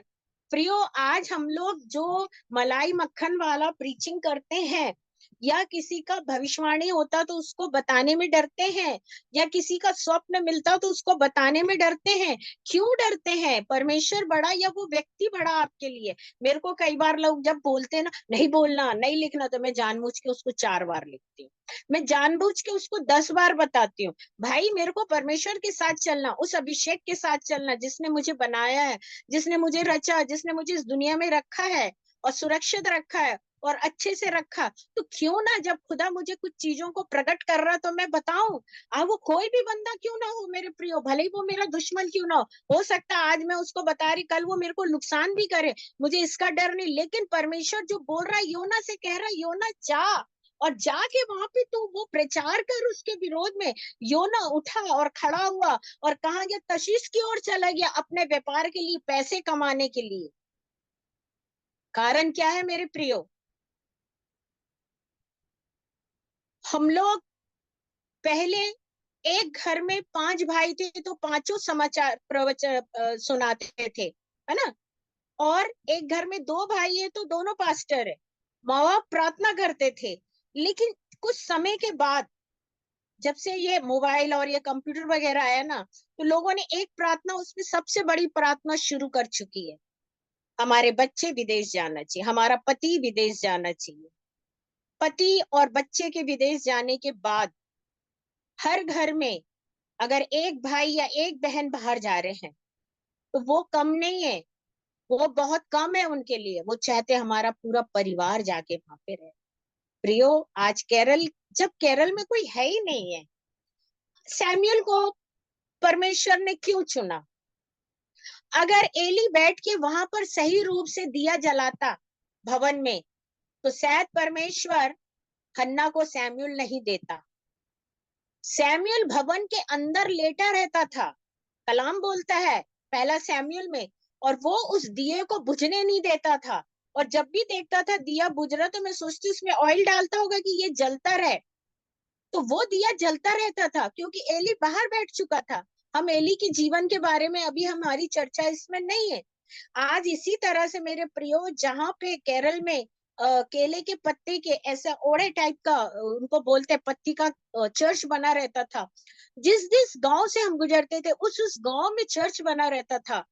प्रियो, आज हम लोग जो मलाई मक्खन वाला प्रीचिंग करते हैं, या किसी का भविष्यवाणी होता तो उसको बताने में डरते हैं, या किसी का स्वप्न मिलता तो उसको बताने में डरते हैं। क्यों डरते हैं? परमेश्वर बड़ा या वो व्यक्ति बड़ा आपके लिए? मेरे को कई बार लोग जब बोलते हैं ना, नहीं बोलना, नहीं लिखना, तो मैं जानबूझ के उसको 4 बार लिखती हूँ। मैं जानबूझ के उसको 10 बार बताती हूँ। भाई, मेरे को परमेश्वर के साथ चलना, उस अभिषेक के साथ चलना जिसने मुझे बनाया है, जिसने मुझे रचा, जिसने मुझे इस दुनिया में रखा है और सुरक्षित रखा है और अच्छे से रखा। तो क्यों ना, जब खुदा मुझे कुछ चीजों को प्रकट कर रहा तो मैं बताऊं। वो कोई भी बंदा क्यों ना हो मेरे प्रियो, भले ही वो मेरा दुश्मन क्यों ना हो सकता है आज मैं उसको बता रही, कल वो मेरे को नुकसान भी करे, मुझे इसका डर नहीं। लेकिन परमेश्वर जो बोल रहा है, योना से कह रहा है, योना जा और जाके वहां पे तू वो प्रचार कर उसके विरोध में। योना उठा और खड़ा हुआ और कहा गया, तशीश की ओर चला गया अपने व्यापार के लिए, पैसे कमाने के लिए। कारण क्या है मेरे प्रियो? हम लोग पहले एक घर में 5 भाई थे तो पांचों समाचार प्रवचन सुनाते थे, है ना। और एक घर में 2 भाई है तो दोनों पास्टर है। माँ बाप प्रार्थना करते थे। लेकिन कुछ समय के बाद, जब से ये मोबाइल और ये कंप्यूटर वगैरह आया ना, तो लोगों ने एक प्रार्थना, उसमें सबसे बड़ी प्रार्थना शुरू कर चुकी है, हमारे बच्चे विदेश जाना चाहिए, हमारा पति विदेश जाना चाहिए। पति और बच्चे के विदेश जाने के बाद हर घर में अगर एक भाई या एक बहन बाहर जा रहे हैं तो वो कम नहीं है, वो बहुत कम है उनके लिए। वो चाहते हमारा पूरा परिवार जाके वहां पे रहे। प्रियो, आज केरल, जब केरल में कोई है ही नहीं है, सैमुअल को परमेश्वर ने क्यों चुना? अगर एली बैठ के वहां पर सही रूप से दिया जलाता भवन में, तो शायद परमेश्वर हन्ना को सैमुअल नहीं देता। सैमुअल भवन के अंदर लेटा रहता था, कलाम बोलता है पहला सैमुअल में, और वो उस दिए को बुझने नहीं देता था। और जब भी देखता था दिया बुझ रहा, तो मैं सोचती उसमें ऑयल डालता होगा कि ये जलता रहे। तो वो दिया जलता रहता था क्योंकि एली बाहर बैठ चुका था। हम एली के जीवन के बारे में अभी हमारी चर्चा इसमें नहीं है। आज इसी तरह से मेरे प्रियो, जहां पे केरल में केले के पत्ते के ऐसा ओड़े टाइप का उनको बोलते पत्ती का चर्च बना रहता था। जिस जिस गांव से हम गुजरते थे, उस गांव में चर्च बना रहता था।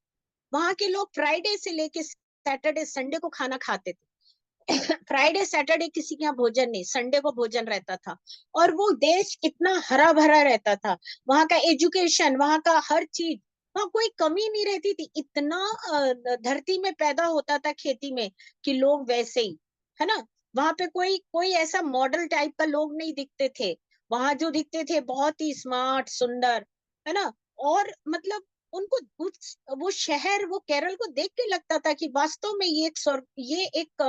वहां के लोग फ्राइडे से लेके सैटरडे संडे को खाना खाते थे। फ्राइडे सैटरडे किसी के यहाँ भोजन नहीं, संडे को भोजन रहता था। और वो देश इतना हरा भरा रहता था, वहां का एजुकेशन, वहां का हर चीज, वहां कोई कमी नहीं रहती थी। इतना धरती में पैदा होता था खेती में कि लोग वैसे ही, है ना। वहां पे कोई कोई ऐसा मॉडल टाइप का लोग नहीं दिखते थे। वहां जो दिखते थे बहुत ही स्मार्ट सुंदर, है ना। और मतलब उनको वो शहर, वो केरल को देख के लगता था कि वास्तव में ये एक स्वर्ग, ये एक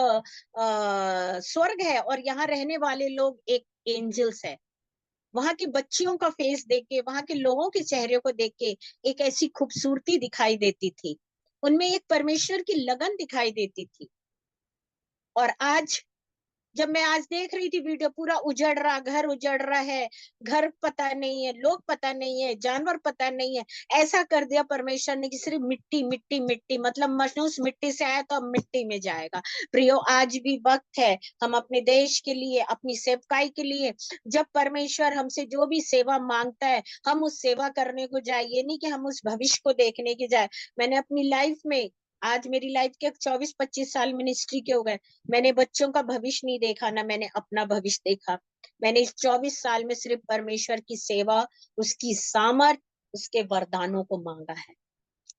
स्वर्ग है और यहाँ रहने वाले लोग एक एंजल्स है। वहां की बच्चियों का फेस देख के, वहां के लोगों के चेहरे को देख के एक ऐसी खूबसूरती दिखाई देती थी, उनमें एक परमेश्वर की लगन दिखाई देती थी। और आज जब मैं आज देख रही थी वीडियो, पूरा उजड़ रहा, घर उजड़ रहा है, घर पता नहीं है, लोग पता नहीं है, जानवर पता नहीं है। ऐसा कर दिया परमेश्वर ने कि सिर्फ मिट्टी मिट्टी मिट्टी, मतलब मनुष्य मिट्टी से आया तो अब मिट्टी में जाएगा। प्रियो, आज भी वक्त है हम अपने देश के लिए, अपनी सेवकाई के लिए, जब परमेश्वर हमसे जो भी सेवा मांगता है हम उस सेवा करने को जाए, ये नहीं कि हम उस भविष्य को देखने की जाए। मैंने अपनी लाइफ में, आज मेरी लाइफ के 24-25 साल मिनिस्ट्री के हो गए, मैंने बच्चों का भविष्य नहीं देखा, ना मैंने अपना भविष्य देखा। मैंने इस 24 साल में सिर्फ परमेश्वर की सेवा, उसकी सामर्थ, उसके वरदानों को मांगा है।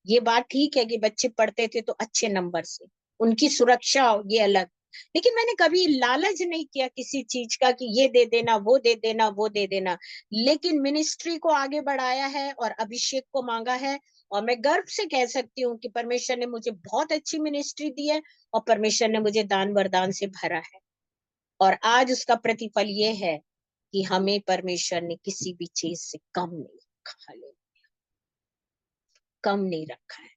ये बात ठीक है कि बच्चे पढ़ते थे तो अच्छे नंबर से, उनकी सुरक्षा ये अलग। लेकिन मैंने कभी लालच नहीं किया किसी चीज का कि ये दे देना, वो दे देना, वो दे देना। लेकिन मिनिस्ट्री को आगे बढ़ाया है और अभिषेक को मांगा है। और मैं गर्व से कह सकती हूँ कि परमेश्वर ने मुझे बहुत अच्छी मिनिस्ट्री दी है और परमेश्वर ने मुझे दान वरदान से भरा है। और आज उसका प्रतिफल ये है कि हमें परमेश्वर ने किसी भी चीज से कम नहीं रखा, कम नहीं रखा है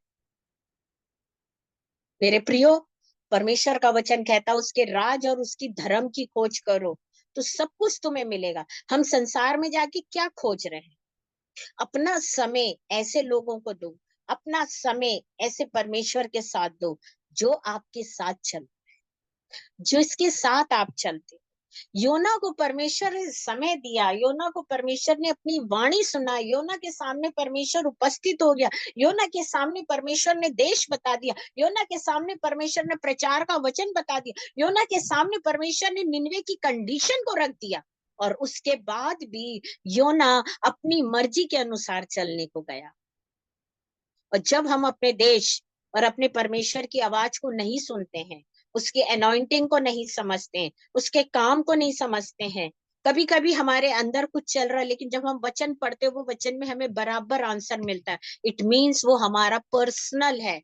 मेरे प्रियो। परमेश्वर का वचन कहता है उसके राज और उसकी धर्म की खोज करो तो सब कुछ तुम्हें मिलेगा। हम संसार में जाके क्या खोज रहे हैं? अपना समय ऐसे लोगों को दो, अपना समय ऐसे परमेश्वर के साथ दो जो आपके साथ चल, जिसके साथ आप चलते। योना को परमेश्वर ने समय दिया, योना को परमेश्वर ने अपनी वाणी सुनाई, योना के सामने परमेश्वर उपस्थित हो गया, योना के सामने परमेश्वर ने देश बता दिया, योना के सामने परमेश्वर ने प्रचार का वचन बता दिया, योना के सामने परमेश्वर ने निन्वे की कंडीशन को रख दिया। और उसके बाद भी योना अपनी मर्जी के अनुसार चलने को गया। और जब हम अपने देश और अपने परमेश्वर की आवाज को नहीं सुनते हैं, उसके अनॉइंटिंग को नहीं समझते हैं, उसके काम को नहीं समझते हैं, कभी कभी हमारे अंदर कुछ चल रहा है, लेकिन जब हम वचन पढ़ते हैं वो वचन में हमें बराबर आंसर मिलता है, इट मीन्स वो हमारा पर्सनल है।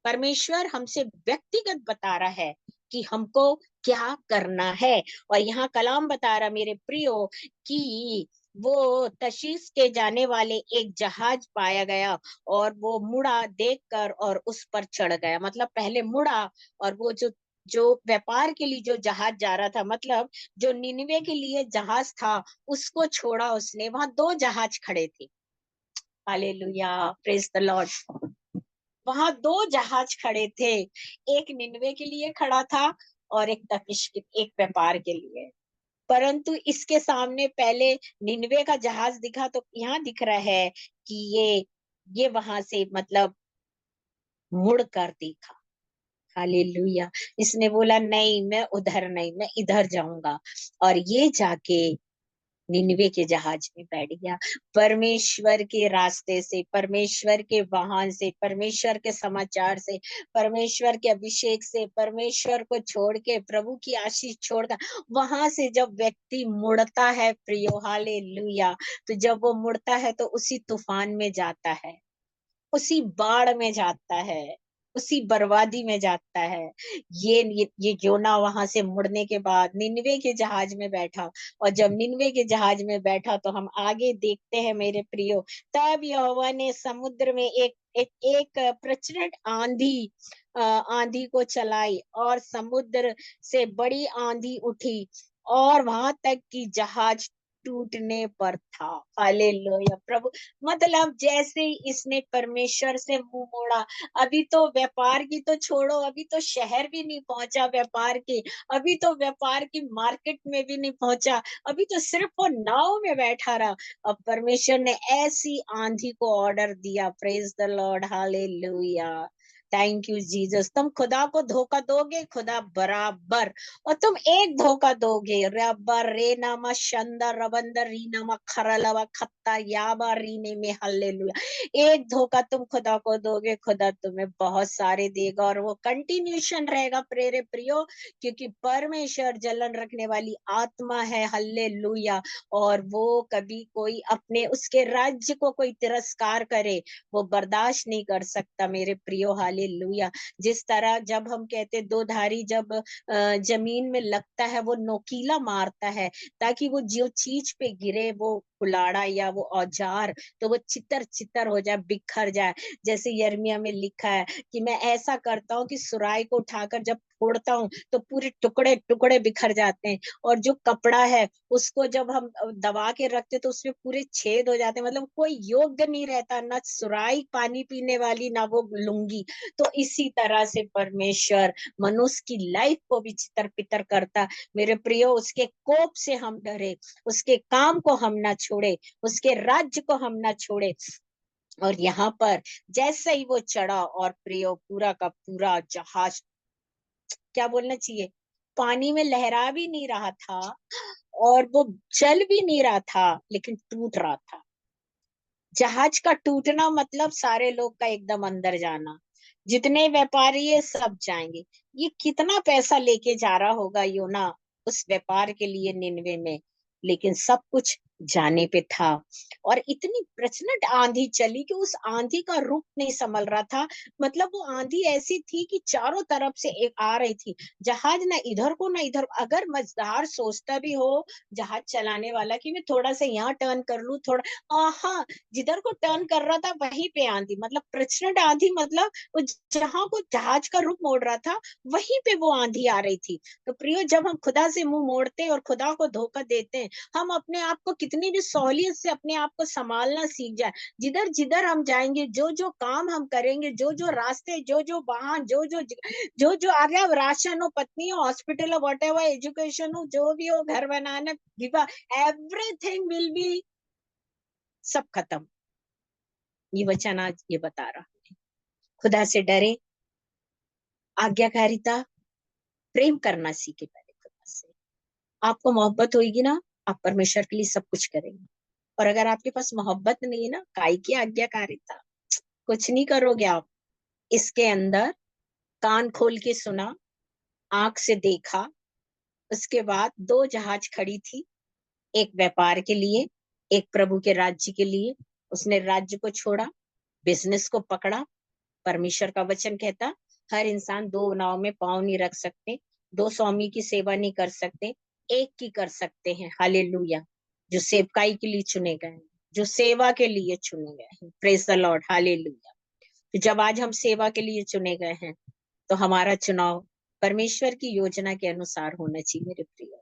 परमेश्वर हमसे व्यक्तिगत बता रहा है कि हमको क्या करना है। और यहाँ कलाम बता रहा मेरे प्रियो कि वो तशीश के जाने वाले एक जहाज पाया गया और वो मुड़ा देखकर और उस पर चढ़ गया। मतलब पहले मुड़ा और वो जो जो व्यापार के लिए जो जहाज जा रहा था, मतलब जो निनवे के लिए जहाज था, उसको छोड़ा उसने। वहां दो जहाज खड़े थे। Hallelujah, praise the Lord. वहां दो जहाज खड़े थे, एक निन्वे के लिए खड़ा था और एक तकिश के, एक व्यापार के लिए। परंतु इसके सामने पहले निन्वे का जहाज दिखा, तो यहाँ दिख रहा है कि ये वहां से मतलब मुड़ कर देखा। हालेलुया। इसने बोला नहीं, मैं उधर नहीं, मैं इधर जाऊंगा। और ये जाके निन्वे के जहाज में बैठ गया। परमेश्वर के रास्ते से, परमेश्वर के वाहन से, परमेश्वर के समाचार से, परमेश्वर के अभिषेक से, परमेश्वर को छोड़ के, प्रभु की आशीष छोड़कर वहां से जब व्यक्ति मुड़ता है प्रियो, हालेलुया, तो जब वो मुड़ता है तो उसी तूफान में जाता है, उसी बाढ़ में जाता है, उसी बर्बादी में जाता है। ये योना वहां से मुड़ने के बाद निन्वे के जहाज में बैठा। और जब निन्वे के जहाज में बैठा तो हम आगे देखते हैं मेरे प्रियो, तब यहोवा ने समुद्र में एक प्रचंड आंधी को चलाई और समुद्र से बड़ी आंधी उठी और वहां तक कि जहाज टूटने पर था। हालेलुया प्रभु। मतलब जैसे ही इसने परमेश्वर से मुंह मोड़ा, अभी तो व्यापार की तो छोड़ो, अभी तो शहर भी नहीं पहुंचा व्यापार के, अभी तो व्यापार की मार्केट में भी नहीं पहुंचा, अभी तो सिर्फ वो नाव में बैठा रहा। अब परमेश्वर ने ऐसी आंधी को ऑर्डर दिया, praise the Lord, hallelujah, thank you Jesus. तुम खुदा को धोखा दोगे, खुदा बराबर, और तुम एक धोखा दोगे, रबर रे नामा शंदर रबंदर री नामा खरलवा खत्ता याबा रीने में, हालेलुया। एक धोखा तुम खुदा को दोगे, खुदा तुम्हें बहुत सारे देगा, और वो कंटिन्यूशन रहेगा प्रेरे प्रियो, क्योंकि परमेश्वर जलन रखने वाली आत्मा है, हालेलुया। और वो कभी कोई अपने उसके राज्य को कोई तिरस्कार करे, वो बर्दाश्त नहीं कर सकता मेरे प्रियो, हालेलुया। जिस तरह जब हम कहते दो धारी जब जमीन में लगता है, वो नोकीला मारता है ताकि वो जो चीज पे गिरे, वो कुलाड़ा या वो औजार, तो वो चितर चितर हो जाए, बिखर जाए। जैसे यिर्मयाह में लिखा है कि मैं ऐसा करता हूँ कि सुराई को उठाकर जब फोड़ता हूँ तो पूरे टुकड़े टुकड़े बिखर जाते हैं, और जो कपड़ा है उसको जब हम दबा के रखते तो उसमें पूरे छेद हो जाते हैं। मतलब कोई योग्य नहीं रहता, ना सुराई पानी पीने वाली, ना वो लुंगी। तो इसी तरह से परमेश्वर मनुष्य की लाइफ को भी चितर पितर करता। मेरे प्रियो, उसके कोप से हम डरे, उसके काम को हम ना छोड़े, उसके राज्य को हम ना छोड़े। और यहाँ पर जैसे ही वो चढ़ा, और प्रियो पूरा का पूरा जहाज, क्या बोलना चाहिए, पानी में लहरा भी नहीं रहा था और वो चल भी नहीं रहा था, लेकिन टूट रहा था। जहाज का टूटना मतलब सारे लोग का एकदम अंदर जाना, जितने व्यापारी है सब जाएंगे। ये कितना पैसा लेके जा रहा होगा योना उस व्यापार के लिए निन्वे में, लेकिन सब कुछ जाने पे था। और इतनी प्रचंड आंधी चली कि उस आंधी का रुख नहीं संभल रहा था। मतलब वो आंधी ऐसी थी कि चारों तरफ से एक आ रही थी, जहाज ना इधर को ना इधर। अगर मझदार सोचता भी हो जहाज चलाने वाला कि मैं थोड़ा सा यहाँ टर्न कर लूं, थोड़ा हाँ, जिधर को टर्न कर रहा था वहीं पे आंधी, मतलब प्रचंड आंधी, मतलब वो जहां को जहाज का रुख मोड़ रहा था वहीं पे वो आंधी आ रही थी। तो प्रियो, जब हम खुदा से मुंह मोड़ते हैं और खुदा को धोखा देते हैं, हम अपने आप को कितनी भी सहूलियत से अपने आप को संभालना सीख जाए। जिधर जिधर हम जाएंगे, जो जो काम हम करेंगे, जो जो रास्ते, जो जो वाहन, जो जो आ गया, राशन हो, पत्नी हो, हॉस्पिटल हो, वट एवर, एजुकेशन हो, जो भी हो, घर बनाना, विवाह, एवरीथिंग विल बी, सब खत्म। ये वचन आज ये बता रहा है। खुदा से डरे, आज्ञाकारिता, प्रेम करना सीखे पहले खुदा से। आपको मोहब्बत होगी ना, आप परमेश्वर के लिए सब कुछ करेंगे। और अगर आपके पास मोहब्बत नहीं है ना, काय की आज्ञाकारिता, कुछ नहीं करोगे आप। इसके अंदर कान खोल के सुना, आंख से देखा, उसके बाद दो जहाज खड़ी थी, एक व्यापार के लिए, एक प्रभु के राज्य के लिए। उसने राज्य को छोड़ा, बिजनेस को पकड़ा। परमेश्वर का वचन कहता, हर इंसान दो नाव में पांव नहीं रख सकते, दो स्वामी की सेवा नहीं कर सकते, एक की कर सकते हैं। हालेलुया। जो सेवकाई के लिए चुने गए हैं, जो सेवा के लिए चुने गए हैं। Praise the Lord. हालेलुया। तो जब आज हम सेवा के लिए चुने गए हैं, तो हमारा चुनाव परमेश्वर की योजना के अनुसार होना चाहिए मेरे प्रिय।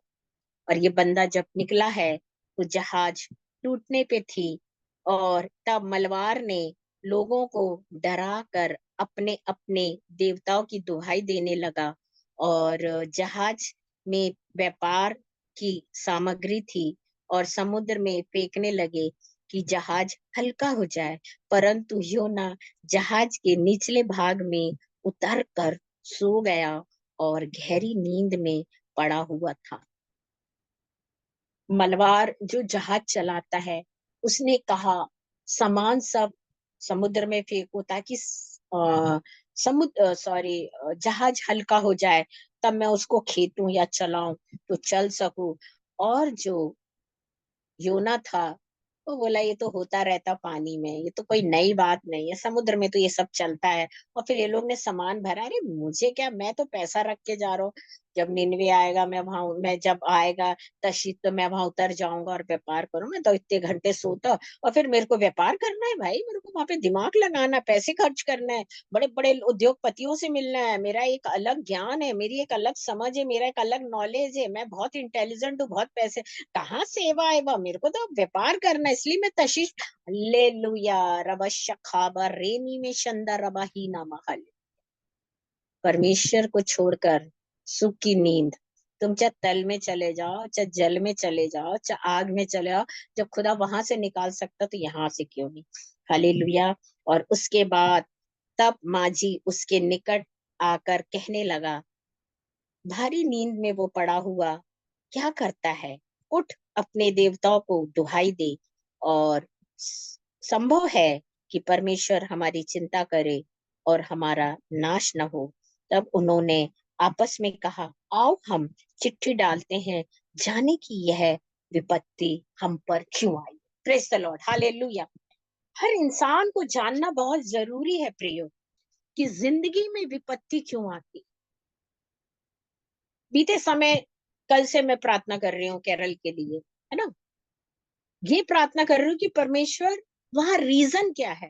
और ये बंदा जब निकला है, तो जहाज टूटने पे थी, और तब मलवार ने लोगों को डरा कर अपने अपने देवताओं की दुहाई देने लगा। और जहाज में व्यापार की सामग्री थी, और समुद्र में फेंकने लगे कि जहाज हल्का हो जाए। परंतु योना जहाज के निचले भाग में उतर कर सो गया, और गहरी नींद में पड़ा हुआ था। मलबार जो जहाज चलाता है, उसने कहा सामान सब समुद्र में फेंको, ताकि समुद्र सॉरी जहाज हल्का हो जाए, तब मैं उसको खींचूं या चलाऊं तो चल सकूं। और जो योना था, वो बोला ये तो होता रहता पानी में, ये तो कोई नई बात नहीं है, समुद्र में तो ये सब चलता है। और फिर ये लोग ने सामान भरा, अरे मुझे क्या, मैं तो पैसा रख के जा रहा हूँ। जब निन्वे आएगा, मैं जब आएगा तशीत, तो मैं वहां उतर जाऊंगा और व्यापार करूं। मैं तो इतने घंटे सोता, और फिर मेरे को व्यापार करना है भाई, मेरे को वहां पे दिमाग लगाना, पैसे खर्च करना है, बड़े बड़े उद्योगपतियों से मिलना है। मेरा एक अलग ज्ञान है, मेरी एक अलग समझ है, मेरा एक अलग नॉलेज है, मैं बहुत इंटेलिजेंट हूँ, बहुत पैसे, कहाँ सेवा है वह, मेरे को तो व्यापार करना है, इसलिए मैं तशीश। हालेलुया। रबश खाबा रेनी में शंदा रबा ही ना महल। परमेश्वर को छोड़कर सुख की नींद, तुम चाहे तल में चले जाओ, चाहे जल में चले जाओ, चाहे आग में चले जाओ, जब खुदा वहां से निकाल सकता तो यहाँ से क्यों नहीं। हालेलुया। और उसके बाद तब माझी उसके निकट आकर कहने लगा, भारी नींद में वो पड़ा हुआ क्या करता है, उठ अपने देवताओं को दुहाई दे। और संभव है कि परमेश्वर हमारी चिंता करे और हमारा नाश न हो। तब उन्होंने आपस में कहा, आओ हम चिट्ठी डालते हैं, जाने की यह विपत्ति हम पर क्यों आई। Praise the Lord. हालेलुया। हर इंसान को जानना बहुत जरूरी है प्रियो, कि जिंदगी में विपत्ति क्यों आती। बीते समय, कल से मैं प्रार्थना कर रही हूँ केरल के लिए, है ना। ये प्रार्थना कर रही हूँ कि परमेश्वर, वहां रीजन क्या है,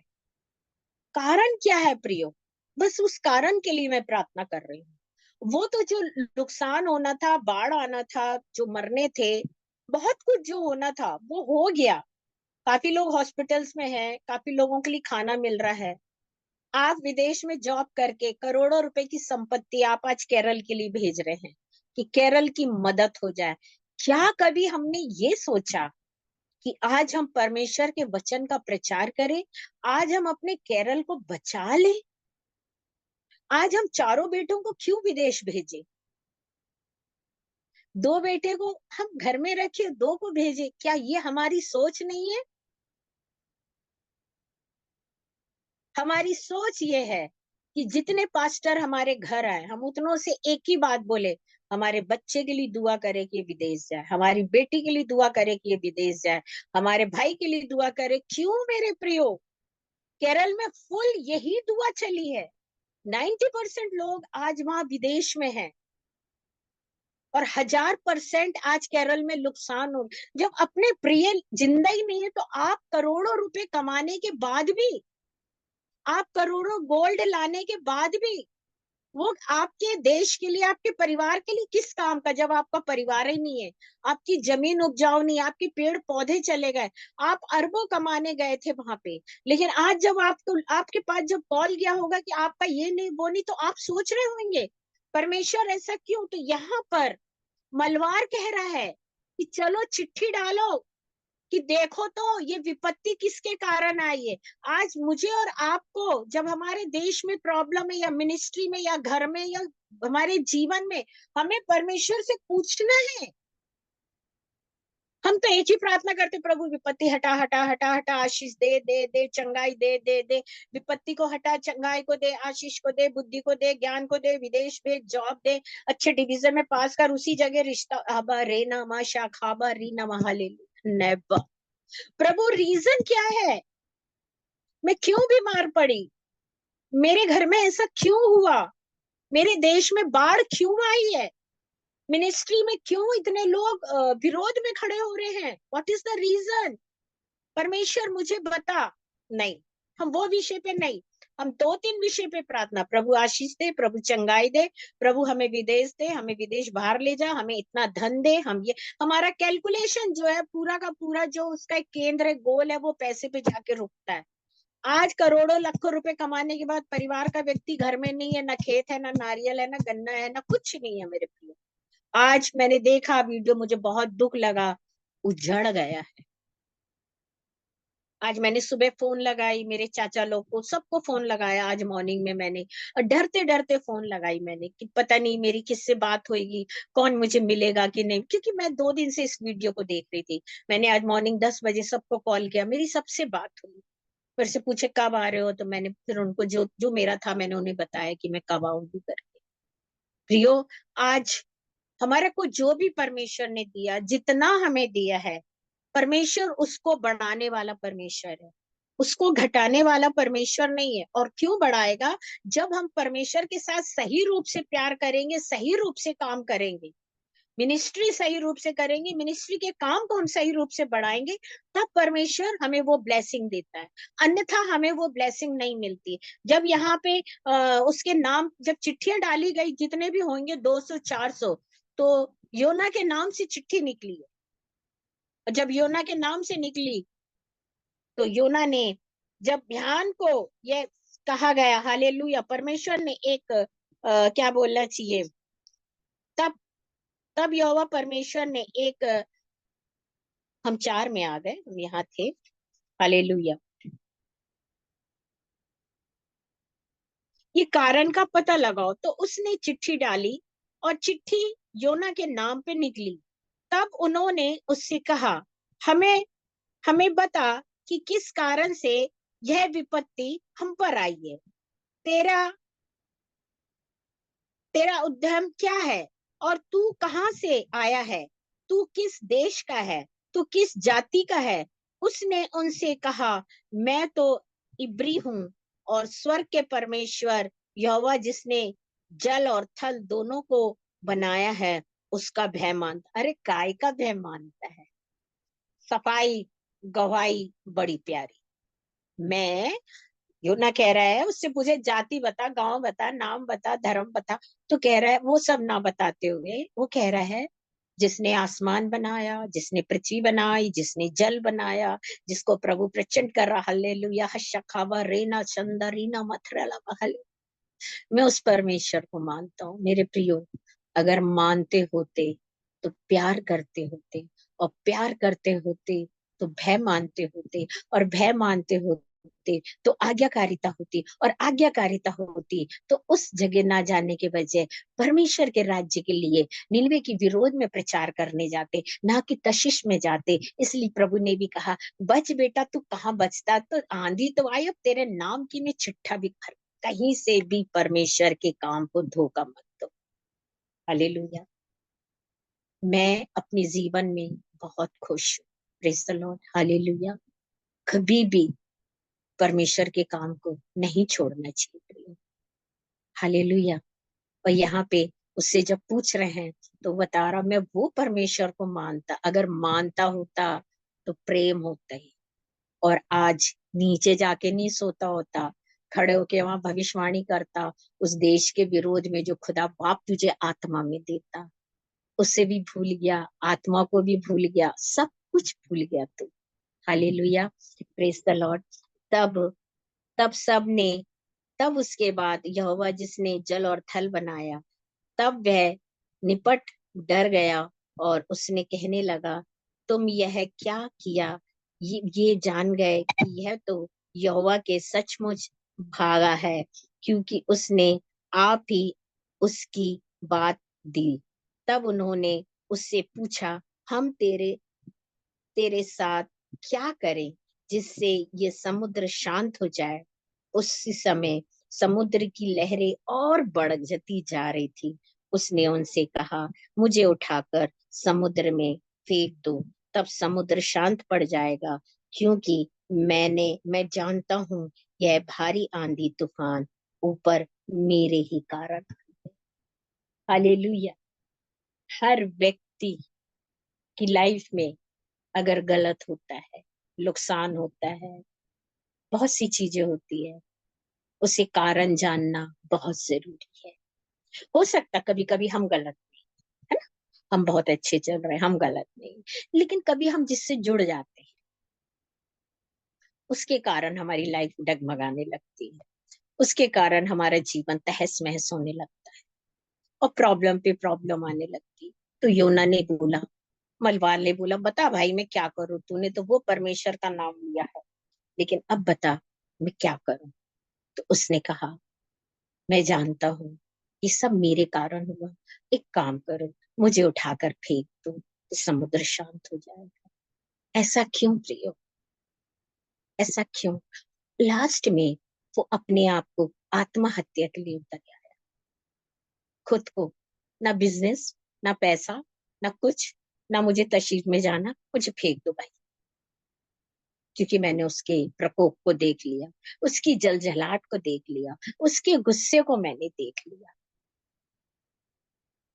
कारण क्या है प्रियो। बस उस कारण के लिए मैं प्रार्थना कर रही हूँ। वो तो जो नुकसान होना था, बाढ़ आना था, जो मरने थे, बहुत कुछ जो होना था वो हो गया। काफी लोग हॉस्पिटल्स में हैं, काफी लोगों के लिए खाना मिल रहा है। आप विदेश में जॉब करके करोड़ों रुपए की संपत्ति आप आज केरल के लिए भेज रहे हैं, कि केरल की मदद हो जाए। क्या कभी हमने ये सोचा कि आज हम परमेश्वर के वचन का प्रचार करें, आज हम अपने केरल को बचा लें, आज हम चारों बेटों को क्यों विदेश भेजें, दो बेटे को हम घर में रखे, दो को भेजे, क्या ये हमारी सोच नहीं है। हमारी सोच ये है कि जितने पास्टर हमारे घर आए, हम उतनों से एक ही बात बोले, हमारे बच्चे के लिए दुआ करे कि ये विदेश जाए, हमारी बेटी के लिए दुआ करे कि ये विदेश जाए, हमारे भाई के लिए दुआ करे। क्यों मेरे प्रियो, केरल में फुल यही दुआ चली है। 90% लोग आज वहां विदेश में हैं, और 1000% आज केरल में नुकसान हो। जब अपने प्रिय जिंदा ही नहीं है, तो आप करोड़ों रुपए कमाने के बाद भी, आप करोड़ों गोल्ड लाने के बाद भी, वो आपके देश के लिए, आपके परिवार के लिए किस काम का, जब आपका परिवार ही नहीं है, आपकी जमीन उपजाऊ नहीं, आपके पेड़ पौधे चले गए, आप अरबों कमाने गए थे वहां पे, लेकिन आज जब आपको, आपके पास जब कॉल गया होगा कि आपका ये नहीं वो नहीं, तो आप सोच रहे होंगे परमेश्वर ऐसा क्यों। तो यहाँ पर मलवार कह रहा है कि चलो चिट्ठी डालो, कि देखो तो ये विपत्ति किसके कारण आई है। आज मुझे और आपको जब हमारे देश में प्रॉब्लम है, या मिनिस्ट्री में, या घर में, या हमारे जीवन में, हमें परमेश्वर से पूछना है। हम तो एक ही प्रार्थना करते, प्रभु विपत्ति हटा हटा हटा हटा, आशीष दे दे दे, चंगाई दे दे दे, विपत्ति को हटा, चंगाई को दे, आशीष को दे, बुद्धि को दे, ज्ञान को दे, विदेश भेज, जॉब दे, अच्छे डिवीजन में पास कर, उसी जगह रिश्ता, आबा रे नामा शाखाबा री नमा हालेलुया नेवर। प्रभु रीजन क्या है, मैं क्यों बीमार पड़ी, मेरे घर में ऐसा क्यों हुआ, मेरे देश में बाढ़ क्यों आई है, मिनिस्ट्री में क्यों इतने लोग विरोध में खड़े हो रहे हैं, व्हाट इज द रीजन। परमेश्वर मुझे बता। नहीं, हम वो विषय पे नहीं, हम दो तीन विषय पे प्रार्थना, प्रभु आशीष दे, प्रभु चंगाई दे, प्रभु हमें विदेश दे, हमें विदेश बाहर ले जा, हमें इतना धन दे, हम ये, हमारा कैलकुलेशन जो है पूरा का पूरा, जो उसका एक केंद्र है, गोल है, वो पैसे पे जाके रुकता है। आज करोड़ों लाखों रुपए कमाने के बाद परिवार का व्यक्ति घर में नहीं है, ना खेत है, ना नारियल है, ना गन्ना है, ना कुछ नहीं है मेरे प्रिय। आज मैंने देखा वीडियो, मुझे बहुत दुख लगा, उजड़ गया है। आज मैंने सुबह फोन लगाई मेरे चाचा लोग को, सबको फोन लगाया आज मॉर्निंग में मैंने, और डरते डरते फोन लगाई मैंने कि पता नहीं मेरी किससे बात होगी, कौन मुझे मिलेगा कि नहीं, क्योंकि मैं 2 दिन से इस वीडियो को देख रही थी। मैंने आज मॉर्निंग 10 बजे सबको कॉल किया, मेरी सबसे बात हुई, मेरे से पूछे कब आ रहे हो, तो मैंने फिर उनको जो जो मेरा था मैंने उन्हें बताया कि मैं कब आऊंगी करके। प्रियो, आज हमारे को जो भी परमेश्वर ने दिया, जितना हमें दिया है, परमेश्वर उसको बढ़ाने वाला परमेश्वर है, उसको घटाने वाला परमेश्वर नहीं है। और क्यों बढ़ाएगा, जब हम परमेश्वर के साथ सही रूप से प्यार करेंगे, सही रूप से काम करेंगे, मिनिस्ट्री सही रूप से करेंगे, मिनिस्ट्री के काम को हम सही रूप से बढ़ाएंगे, तब परमेश्वर हमें वो ब्लेसिंग देता है। अन्यथा हमें वो ब्लेसिंग नहीं मिलती। जब यहाँ पे उसके नाम, जब चिट्ठियां डाली गई, जितने भी होंगे 200 400, तो योना के नाम से चिट्ठी निकली है। और जब योना के नाम से निकली, तो योना ने, जब ध्यान को ये कहा गया, हालेलुया, परमेश्वर ने एक क्या बोलना चाहिए, तब तब यहोवा परमेश्वर ने एक हम 4 में आ गए, हम यहाँ थे, हालेलुया। ये कारण का पता लगाओ, तो उसने चिट्ठी डाली, और चिट्ठी योना के नाम पे निकली। तब उन्होंने उससे कहा, हमें हमें बता कि किस कारण से यह विपत्ति हम पर आई है, तेरा तेरा उद्यम क्या है, और तू कहाँ से आया है, तू किस देश का है, तू किस जाति का है। उसने उनसे कहा, मैं तो इब्री हूँ, और स्वर्ग के परमेश्वर यहोवा जिसने जल और थल दोनों को बनाया है, उसका भय मानता। अरे काय का भय मानता है, सफाई गवाही बड़ी प्यारी। मैं, यूना कह रहा है, उससे पूछे जाति बता, गांव बता, नाम बता, धर्म बता, तो कह रहा है वो सब ना बताते हुए वो कह रहा है, जिसने आसमान बनाया, जिसने पृथ्वी बनाई, जिसने जल बनाया, जिसको प्रभु प्रचंड कर रहा, हालेलुया, हशखावा रेना चंदा रीना मथुरा हले, मैं उस परमेश्वर को मानता हूँ मेरे प्रियो। अगर मानते होते तो प्यार करते होते, और प्यार करते होते तो भय मानते होते, और भय मानते होते तो आज्ञाकारिता होती, और आज्ञाकारिता होती तो उस जगह ना जाने के बजाय परमेश्वर के राज्य के लिए नीनवे के विरोध में प्रचार करने जाते, ना कि तशिश में जाते। इसलिए प्रभु ने भी कहा, बच बेटा, तू कहाँ बचता, तो आंधी तो आई, अब तेरे नाम की मैं चिट्ठा भी भर, कहीं से भी परमेश्वर के काम को धोखा मत दो। हालेलुया। मैं अपने जीवन में बहुत खुश हूँ, प्रेज द लॉर्ड, हालेलुया। कभी भी परमेश्वर के काम को नहीं छोड़ना चाहिए प्रिय, हालेलुया। और यहाँ पे उससे जब पूछ रहे हैं, तो बता रहा, मैं वो परमेश्वर को मानता, अगर मानता होता तो प्रेम होता ही, और आज नीचे जाके नहीं सोता होता, खड़े होके वहां भविष्यवाणी करता, उस देश के विरोध में जो खुदा बाप तुझे आत्मा में देता, उससे भी भूल गया, आत्मा को भी भूल गया, सब कुछ भूल गया तू। Hallelujah, praise the Lord. तब तब सब ने तब उसके बाद यहोवा जिसने जल और थल बनाया, तब वह निपट डर गया और उसने कहने लगा, तुम यह क्या किया? ये जान गए कि यह तो यहोवा के सचमुच भागा है, क्योंकि उसने आप ही उसकी बात दी। तब उन्होंने उससे पूछा, हम तेरे तेरे साथ क्या करें जिससे ये समुद्र शांत हो जाए? उस समय समुद्र की लहरें और बढ़ती जा रही थी। उसने उनसे कहा, मुझे उठाकर समुद्र में फेंक दो, तब समुद्र शांत पड़ जाएगा, क्योंकि मैं जानता हूँ यह भारी आंधी तूफान ऊपर मेरे ही कारण। हालेलुया। हर व्यक्ति की लाइफ में अगर गलत होता है, नुकसान होता है, बहुत सी चीजें होती है, उसे कारण जानना बहुत जरूरी है। हो सकता कभी कभी हम गलत नहीं, है ना, हम बहुत अच्छे चल रहे हैं, हम गलत नहीं, लेकिन कभी हम जिससे जुड़ जाते हैं उसके कारण हमारी लाइफ डगमगाने लगती है, उसके कारण हमारा जीवन तहस महस होने लगता है और प्रॉब्लम पे प्रॉब्लम आने लगती। तो योना ने बोला, मलवार ने बोला, बता भाई मैं क्या करूं, तूने तो वो परमेश्वर का नाम लिया है, लेकिन अब बता मैं क्या करूं? तो उसने कहा, मैं जानता हूँ ये सब मेरे कारण हुआ, एक काम करो, मुझे उठाकर फेंक दो तो समुद्र शांत हो जाएगा। ऐसा क्यों प्रियो? ऐसा क्यों? लास्ट में वो अपने आप को आत्महत्या के लिए उतर गया, खुद को, ना बिजनेस, ना पैसा, ना कुछ, ना मुझे तशरीफ में जाना, मुझे फेंक दो भाई, क्योंकि मैंने उसके प्रकोप को देख लिया, उसकी जलजलाहट को देख लिया, उसके गुस्से को मैंने देख लिया।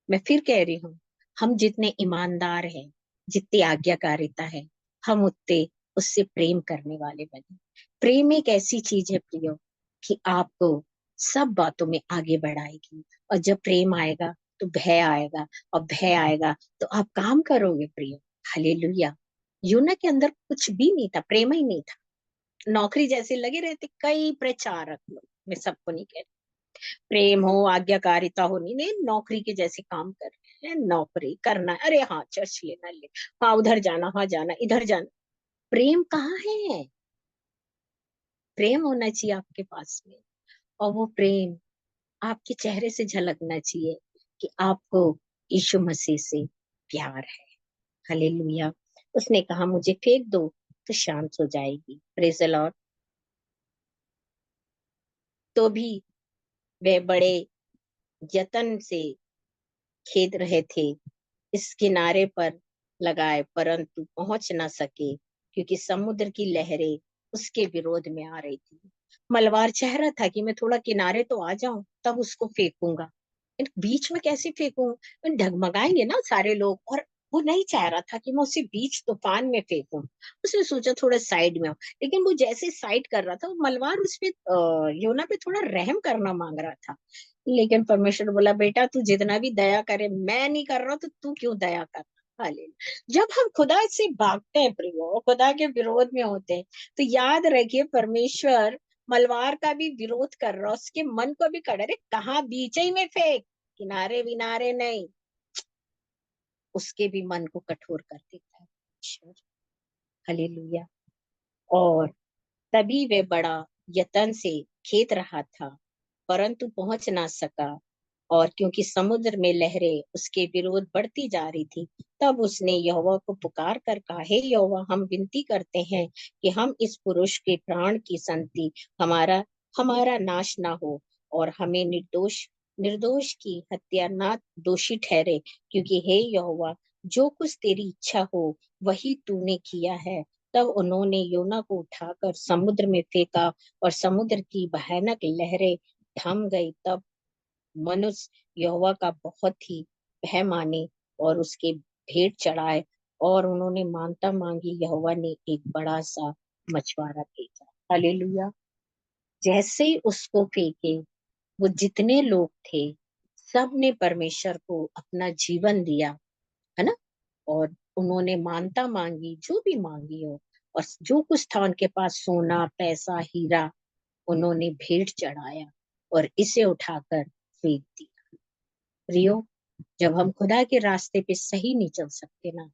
मैं फिर कह रही हूँ, हम जितने ईमानदार हैं, जितनी आज्ञाकारिता है, हम उतने उससे प्रेम करने वाले बने। प्रेम एक ऐसी चीज है प्रियो कि आपको सब बातों में आगे बढ़ाएगी, और जब प्रेम आएगा तो भय आएगा, और भय आएगा तो आप काम करोगे प्रियो। हालेलुया। यूना के अंदर कुछ भी नहीं था, प्रेम ही नहीं था। नौकरी जैसे लगे रहते कई प्रचारक लोग, मैं सबको नहीं कह रही, प्रेम हो आज्ञाकारिता हो, नहीं नहीं, नौकरी के जैसे काम कर रहे हैं, नौकरी करना, अरे हाँ चर्च लेना ले, हाँ उधर जाना, हाँ जाना, इधर जाना, प्रेम कहाँ है? प्रेम होना चाहिए आपके पास में, और वो प्रेम आपके चेहरे से झलकना चाहिए कि आपको यीशु मसीह से प्यार है। हालेलुया। उसने कहा, मुझे फेंक दो तो शांत हो जाएगी। Praise the Lord. तो भी वे बड़े यत्न से खेद रहे थे, इस किनारे पर लगाए, परंतु पहुंच ना सके, क्योंकि समुद्र की लहरें उसके विरोध में आ रही थी। मलबार चाह रहा था कि मैं थोड़ा किनारे तो आ जाऊं, तब उसको फेंकूंगा, बीच में कैसे फेंकूं, डगमगाएंगे ना सारे लोग, और वो नहीं चाह रहा था कि मैं उसे बीच तूफान में फेंकूं। उसने सोचा थोड़ा साइड में हो, लेकिन वो जैसे साइड कर रहा था, वो मलबार उस पे योना पे थोड़ा रहम करना मांग रहा था। लेकिन परमेश्वर बोला, बेटा तू जितना भी दया करे, मैं नहीं कर रहा तो तू क्यों दया कर? हालेलुया। जब हम खुदा से भागते हैं प्रियो, खुदा के विरोध में होते हैं, तो याद रखिए परमेश्वर मलवार का भी विरोध कर रहा, उसके मन को भी कर रहा, अरे कहाँ बीच ही में फेंक, किनारे विनारे नहीं, उसके भी मन को कठोर कर देता है ईश्वर। हालेलुया। और तभी वे बड़ा यत्न से खेद रहा था, परंतु पहुंच ना सका, और क्योंकि समुद्र में लहरें उसके विरोध बढ़ती जा रही थी, तब उसने यहोवा को पुकार कर कहा, हे यहोवा, हम विनती करते हैं कि हम इस पुरुष के प्राण की संति हमारा हमारा नाश ना हो, और हमें निर्दोष की हत्या ना दोषी ठहरे, क्योंकि हे यहोवा, जो कुछ तेरी इच्छा हो वही तूने किया है। तब उन्होंने योना को उठाकर समुद्र में फेंका, और समुद्र की भयानक लहरें थम गई। तब मनुष्य यहोवा का बहुत ही भय माने और उसके भेंट चढ़ाए, और उन्होंने मानता मांगी, यहोवा ने एक बड़ा सा मछुआरा भेजा। हालेलुया। जैसे ही उसको फेंके, वो जितने लोग थे सब ने परमेश्वर को अपना जीवन दिया, है ना। और उन्होंने मानता मांगी, जो भी मांगी हो, और जो कुछ था उनके पास, सोना पैसा हीरा, उन्होंने भेंट चढ़ाया और इसे उठाकर फेंक दिया। प्रियो, जब हम खुदा के रास्ते पे सही नहीं चल सकते ना,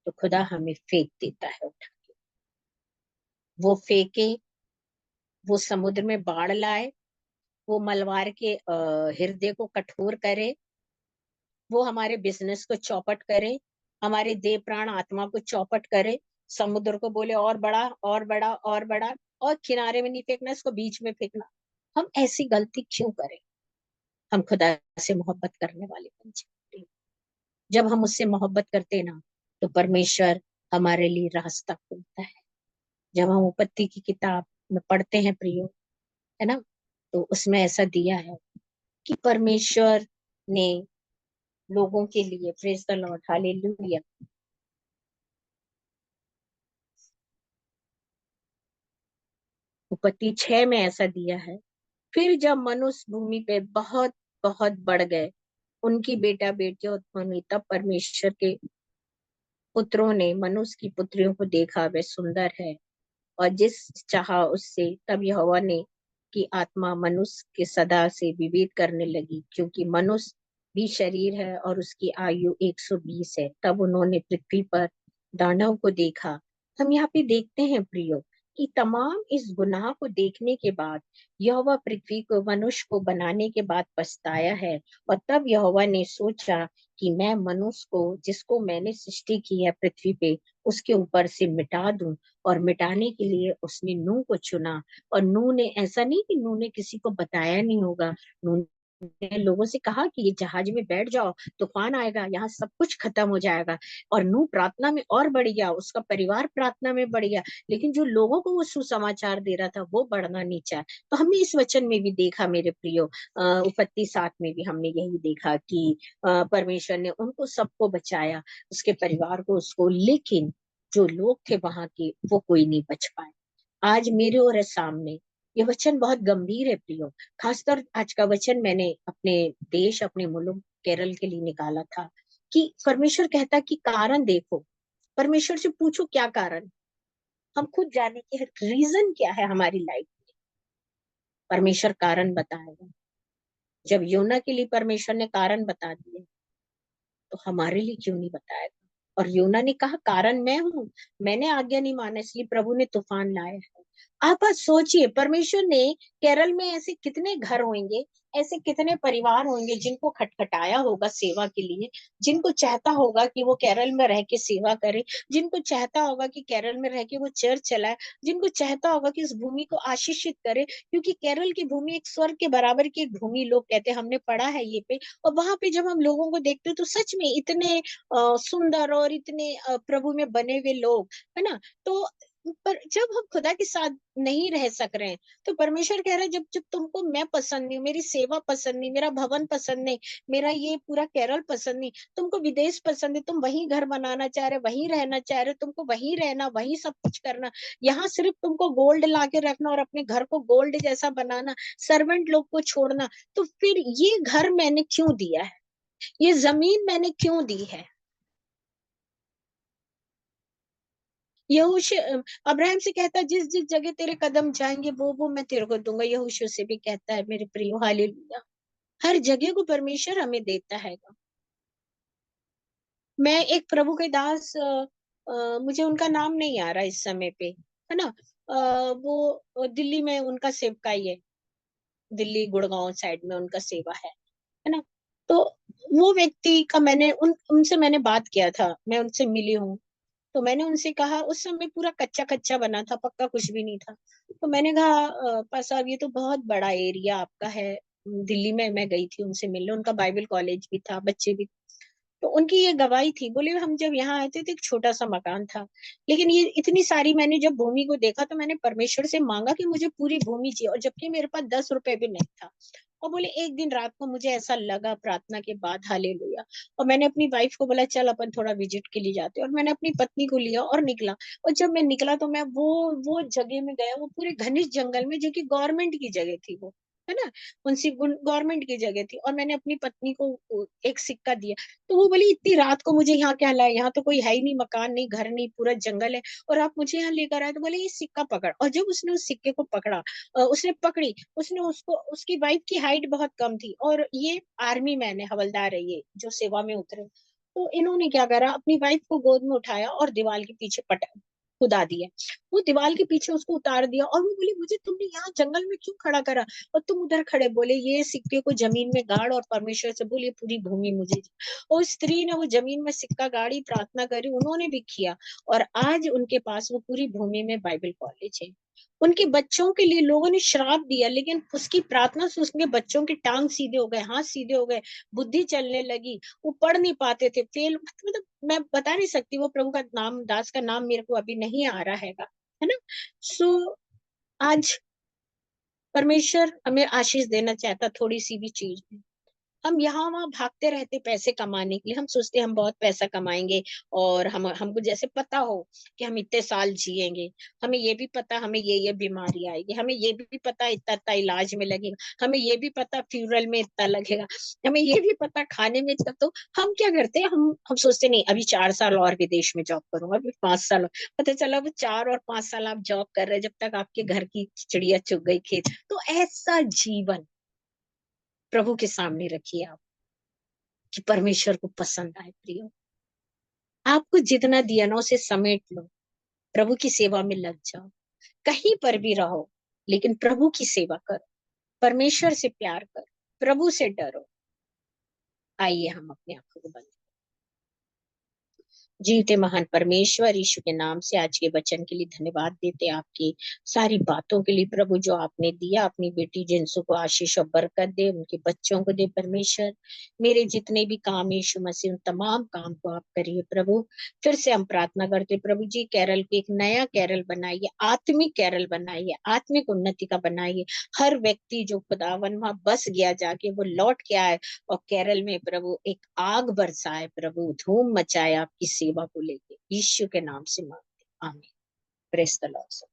तो खुदा हमें फेंक देता है उठा के। वो फेंके, वो समुद्र में बाढ़ लाए, वो मलवार के हृदय को कठोर करे, वो हमारे बिजनेस को चौपट करे, हमारे देह प्राण आत्मा को चौपट करे, समुद्र को बोले और बड़ा और बड़ा और बड़ा, और किनारे में नहीं फेंकना, इसको बीच में फेंकना। हम ऐसी गलती क्यों करें? हम खुदा से मोहब्बत करने वाले बन जाते हैं। जब हम उससे मोहब्बत करते हैं ना, तो परमेश्वर हमारे लिए रास्ता खोलता है। जब हम उपत्ति की किताब में पढ़ते हैं प्रियो, है ना, तो उसमें ऐसा दिया है कि परमेश्वर ने लोगों के लिए, प्रेज द लॉर्ड, हालेलुया, उत्पत्ति 6 में ऐसा दिया है। फिर जब मनुष्य भूमि पे बहुत बहुत बढ़ गए, उनकी बेटा बेटियां उत्पन्न हुई, तब परमेश्वर के पुत्रों ने मनुष्य की पुत्रियों को देखा, वे सुंदर है और जिस चाहा उससे। तब यहोवा ने की आत्मा मनुष्य के सदा से विभेद करने लगी, क्योंकि मनुष्य भी शरीर है और उसकी आयु 120 है। तब उन्होंने पृथ्वी पर दानव को देखा। हम यहाँ पे देखते हैं प्रियो कि तमाम इस गुनाह को देखने के बाद यहोवा पृथ्वी को, मनुष्य को बनाने के बाद पछताया है। और तब यहोवा ने सोचा कि मैं मनुष्य को, जिसको मैंने सृष्टि की है पृथ्वी पे, उसके ऊपर से मिटा दूं। और मिटाने के लिए उसने नूह को चुना। और नूह ने, ऐसा नहीं कि नूह ने किसी को बताया नहीं होगा, नूह ने लोगों से कहा कि ये जहाज में बैठ जाओ, तूफान आएगा, यहाँ सब कुछ खत्म हो जाएगा। और नूह प्रार्थना में और बढ़ गया, उसका परिवार प्रार्थना में बढ़ गया, लेकिन जो लोगों को वो सुसमाचार दे रहा था वो बढ़ना नहीं चाहा। तो हमने इस वचन में भी देखा मेरे प्रियो, उत्पत्ति 7 में भी हमने यही देखा कि परमेश्वर ने उनको सबको बचाया, उसके परिवार को, उसको, लेकिन जो लोग थे वहां के, वो कोई नहीं बच पाए। आज मेरे और सामने ये वचन बहुत गंभीर है प्रियो। खासकर आज का वचन मैंने अपने देश, अपने मुल्क केरल के लिए निकाला था, कि परमेश्वर कहता कि कारण देखो। परमेश्वर से पूछो क्या कारण, हम खुद जाने कि रीजन क्या है हमारी लाइफ में। परमेश्वर कारण बताएगा। जब योना के लिए परमेश्वर ने कारण बता दिए, तो हमारे लिए क्यों नहीं बताएगा? और योना ने कहा कारण मैं हूँ, मैंने आज्ञा नहीं माना, इसलिए प्रभु ने तूफान लाया है। आप आज सोचिए, परमेश्वर ने, केरल में ऐसे कितने घर होंगे, ऐसे कितने परिवार होंगे जिनको खटखटाया होगा सेवा के लिए, जिनको चाहता होगा कि वो केरल में रह के सेवा करे, जिनको चाहता होगा कि केरल में रह के वो चर्च चलाए, जिनको चाहता होगा कि इस भूमि को आशीषित करे, क्योंकि केरल की भूमि एक स्वर्ग के बराबर की एक भूमि लोग कहते हैं, हमने पढ़ा है ये पे। और वहां पे जब हम लोगों को देखते हैं तो सच में इतने सुंदर और इतने प्रभु में बने हुए लोग, है ना। तो पर जब हम खुदा के साथ नहीं रह सक रहे हैं, तो परमेश्वर कह रहा है, जब जब तुमको मैं पसंद नहीं, मेरी सेवा पसंद नहीं, मेरा भवन पसंद नहीं, मेरा ये पूरा केरल पसंद नहीं, तुमको विदेश पसंद है, तुम वहीं घर बनाना चाह रहे, वहीं रहना चाह रहे, तुमको वहीं रहना, वहीं सब कुछ करना, यहाँ सिर्फ तुमको गोल्ड ला के रखना और अपने घर को गोल्ड जैसा बनाना, सर्वेंट लोग को छोड़ना, तो फिर ये घर मैंने क्यों दिया है, ये जमीन मैंने क्यों दी है? यहोशू अब्राहम से कहता है, जिस जिस जगह तेरे कदम जाएंगे वो मैं तेरे को दूंगा। यहोशू से भी कहता है मेरे प्रियो, हालेलुया। हर जगह को परमेश्वर हमें देता है। मैं एक प्रभु के दास, मुझे उनका नाम नहीं आ रहा इस समय पे, है ना। वो दिल्ली में उनका सेवकाई है, दिल्ली गुड़गांव साइड में उनका सेवा है ना। तो वो व्यक्ति का मैंने उनसे मैंने बात किया था, मैं उनसे मिली हूँ। तो मैंने उनसे कहा, उस समय पूरा कच्चा कच्चा बना था, पक्का कुछ भी नहीं था। तो मैंने कहा, पास साहब ये तो बहुत बड़ा एरिया आपका है। दिल्ली में मैं गई थी उनसे मिलने, उनका बाइबल कॉलेज भी था, बच्चे भी। तो उनकी ये गवाही थी, बोले हम जब यहाँ आए थे तो एक छोटा सा मकान था, लेकिन ये इतनी सारी, मैंने जब भूमि को देखा तो मैंने परमेश्वर से मांगा कि मुझे पूरी भूमि चाहिए, और जबकि मेरे पास 10 रुपए भी नहीं था। और बोले एक दिन रात को मुझे ऐसा लगा प्रार्थना के बाद, हालेलुया, और मैंने अपनी वाइफ को बोला चल अपन थोड़ा विजिट के लिए जाते हैं, और मैंने अपनी पत्नी को लिया और निकला। और जब मैं निकला तो मैं वो जगह में गया, वो पूरे घनिष्ठ जंगल में, जो कि गवर्नमेंट की जगह थी वो, है ना, उनसी गवर्नमेंट की जगह थी। और मैंने अपनी पत्नी को एक सिक्का दिया। तो वो बोली इतनी रात को मुझे यहाँ क्या लाए, यहाँ तो कोई है ही नहीं, मकान नहीं, घर नहीं, पूरा जंगल है, और आप मुझे यहाँ लेकर आए। तो बोले ये सिक्का पकड़। और जब उसने उस सिक्के को पकड़ा, उसने पकड़ी, उसने उसको, उसकी वाइफ की हाइट बहुत कम थी, और ये आर्मी मैन है, हवलदार है ये, जो सेवा में उतरे। तो इन्होंने क्या करा, अपनी वाइफ को गोद में उठाया और दीवार के पीछे खुदा दिया। वो दीवार के पीछे उसको उतार दिया, और वो बोली मुझे तुमने यहाँ जंगल में क्यों खड़ा करा, और तुम उधर खड़े। बोले ये सिक्के को जमीन में गाड़ और परमेश्वर से बोले पूरी भूमि मुझे दे। और स्त्री ने वो जमीन में सिक्का गाड़ी, प्रार्थना करी, उन्होंने भी किया, और आज उनके पास वो पूरी भूमि में बाइबल कॉलेज है। उनके बच्चों के लिए लोगों ने श्राप दिया, लेकिन उसकी प्रार्थना से उसके बच्चों के टांग सीधे हो गए, हाथ सीधे हो गए, बुद्धि चलने लगी। वो पढ़ नहीं पाते थे, फेल, मतलब मैं बता नहीं सकती, वो प्रभु का नाम, दास का नाम मेरे को अभी नहीं आ रहा है ना। सो आज परमेश्वर हमें आशीष देना चाहता, थोड़ी सी भी चीज में। हम यहाँ वहां भागते रहते पैसे कमाने के लिए, हम सोचते हैं हम बहुत पैसा कमाएंगे, और हम हमको जैसे पता हो कि हम इतने साल जिएंगे, हमें ये भी पता हमें ये बीमारी आएगी, हमें ये भी पता इतना इतना इलाज में लगेगा, हमें ये भी पता फ्यूरल में इतना लगेगा, हमें ये भी पता खाने में इतना। तो हम क्या करते हैं, हम सोचते नहीं अभी 4 साल और विदेश में जॉब करूंगा, अभी 5 साल पता चला वो 4 और 5 साल आप जॉब कर रहे हैं, जब तक आपके घर की चिड़िया चुग गई खेत। तो ऐसा जीवन प्रभु के सामने रखिए आप, कि परमेश्वर को पसंद आए। प्रियो, आपको जितना दिया ना उसे समेट लो, प्रभु की सेवा में लग जाओ, कहीं पर भी रहो, लेकिन प्रभु की सेवा करो, परमेश्वर से प्यार करो, प्रभु से डरो। आइए हम अपने आंखों को बंद, जीवते महान परमेश्वर यीशु के नाम से आज के वचन के लिए धन्यवाद देते, आपकी सारी बातों के लिए प्रभु, जो आपने दिया अपनी बेटी जिनसु को आशीष और बरकत दे, उनके बच्चों को दे परमेश्वर। मेरे जितने भी काम यीशु मसीह, उन तमाम काम को आप करिए प्रभु। फिर से हम प्रार्थना करते प्रभु जी, केरल को एक नया केरल बनाइए, आत्मिक केरल बनाइए, आत्मिक उन्नति का बनाइए। हर व्यक्ति जो खुदावन वहां बस गया जाके, वो लौट के आए, और केरल में प्रभु एक आग बरसाए, प्रभु धूम मचाए आपकी सेवा को लेके, यीशु के नाम से मांगते, आमीन। Praise the Lord.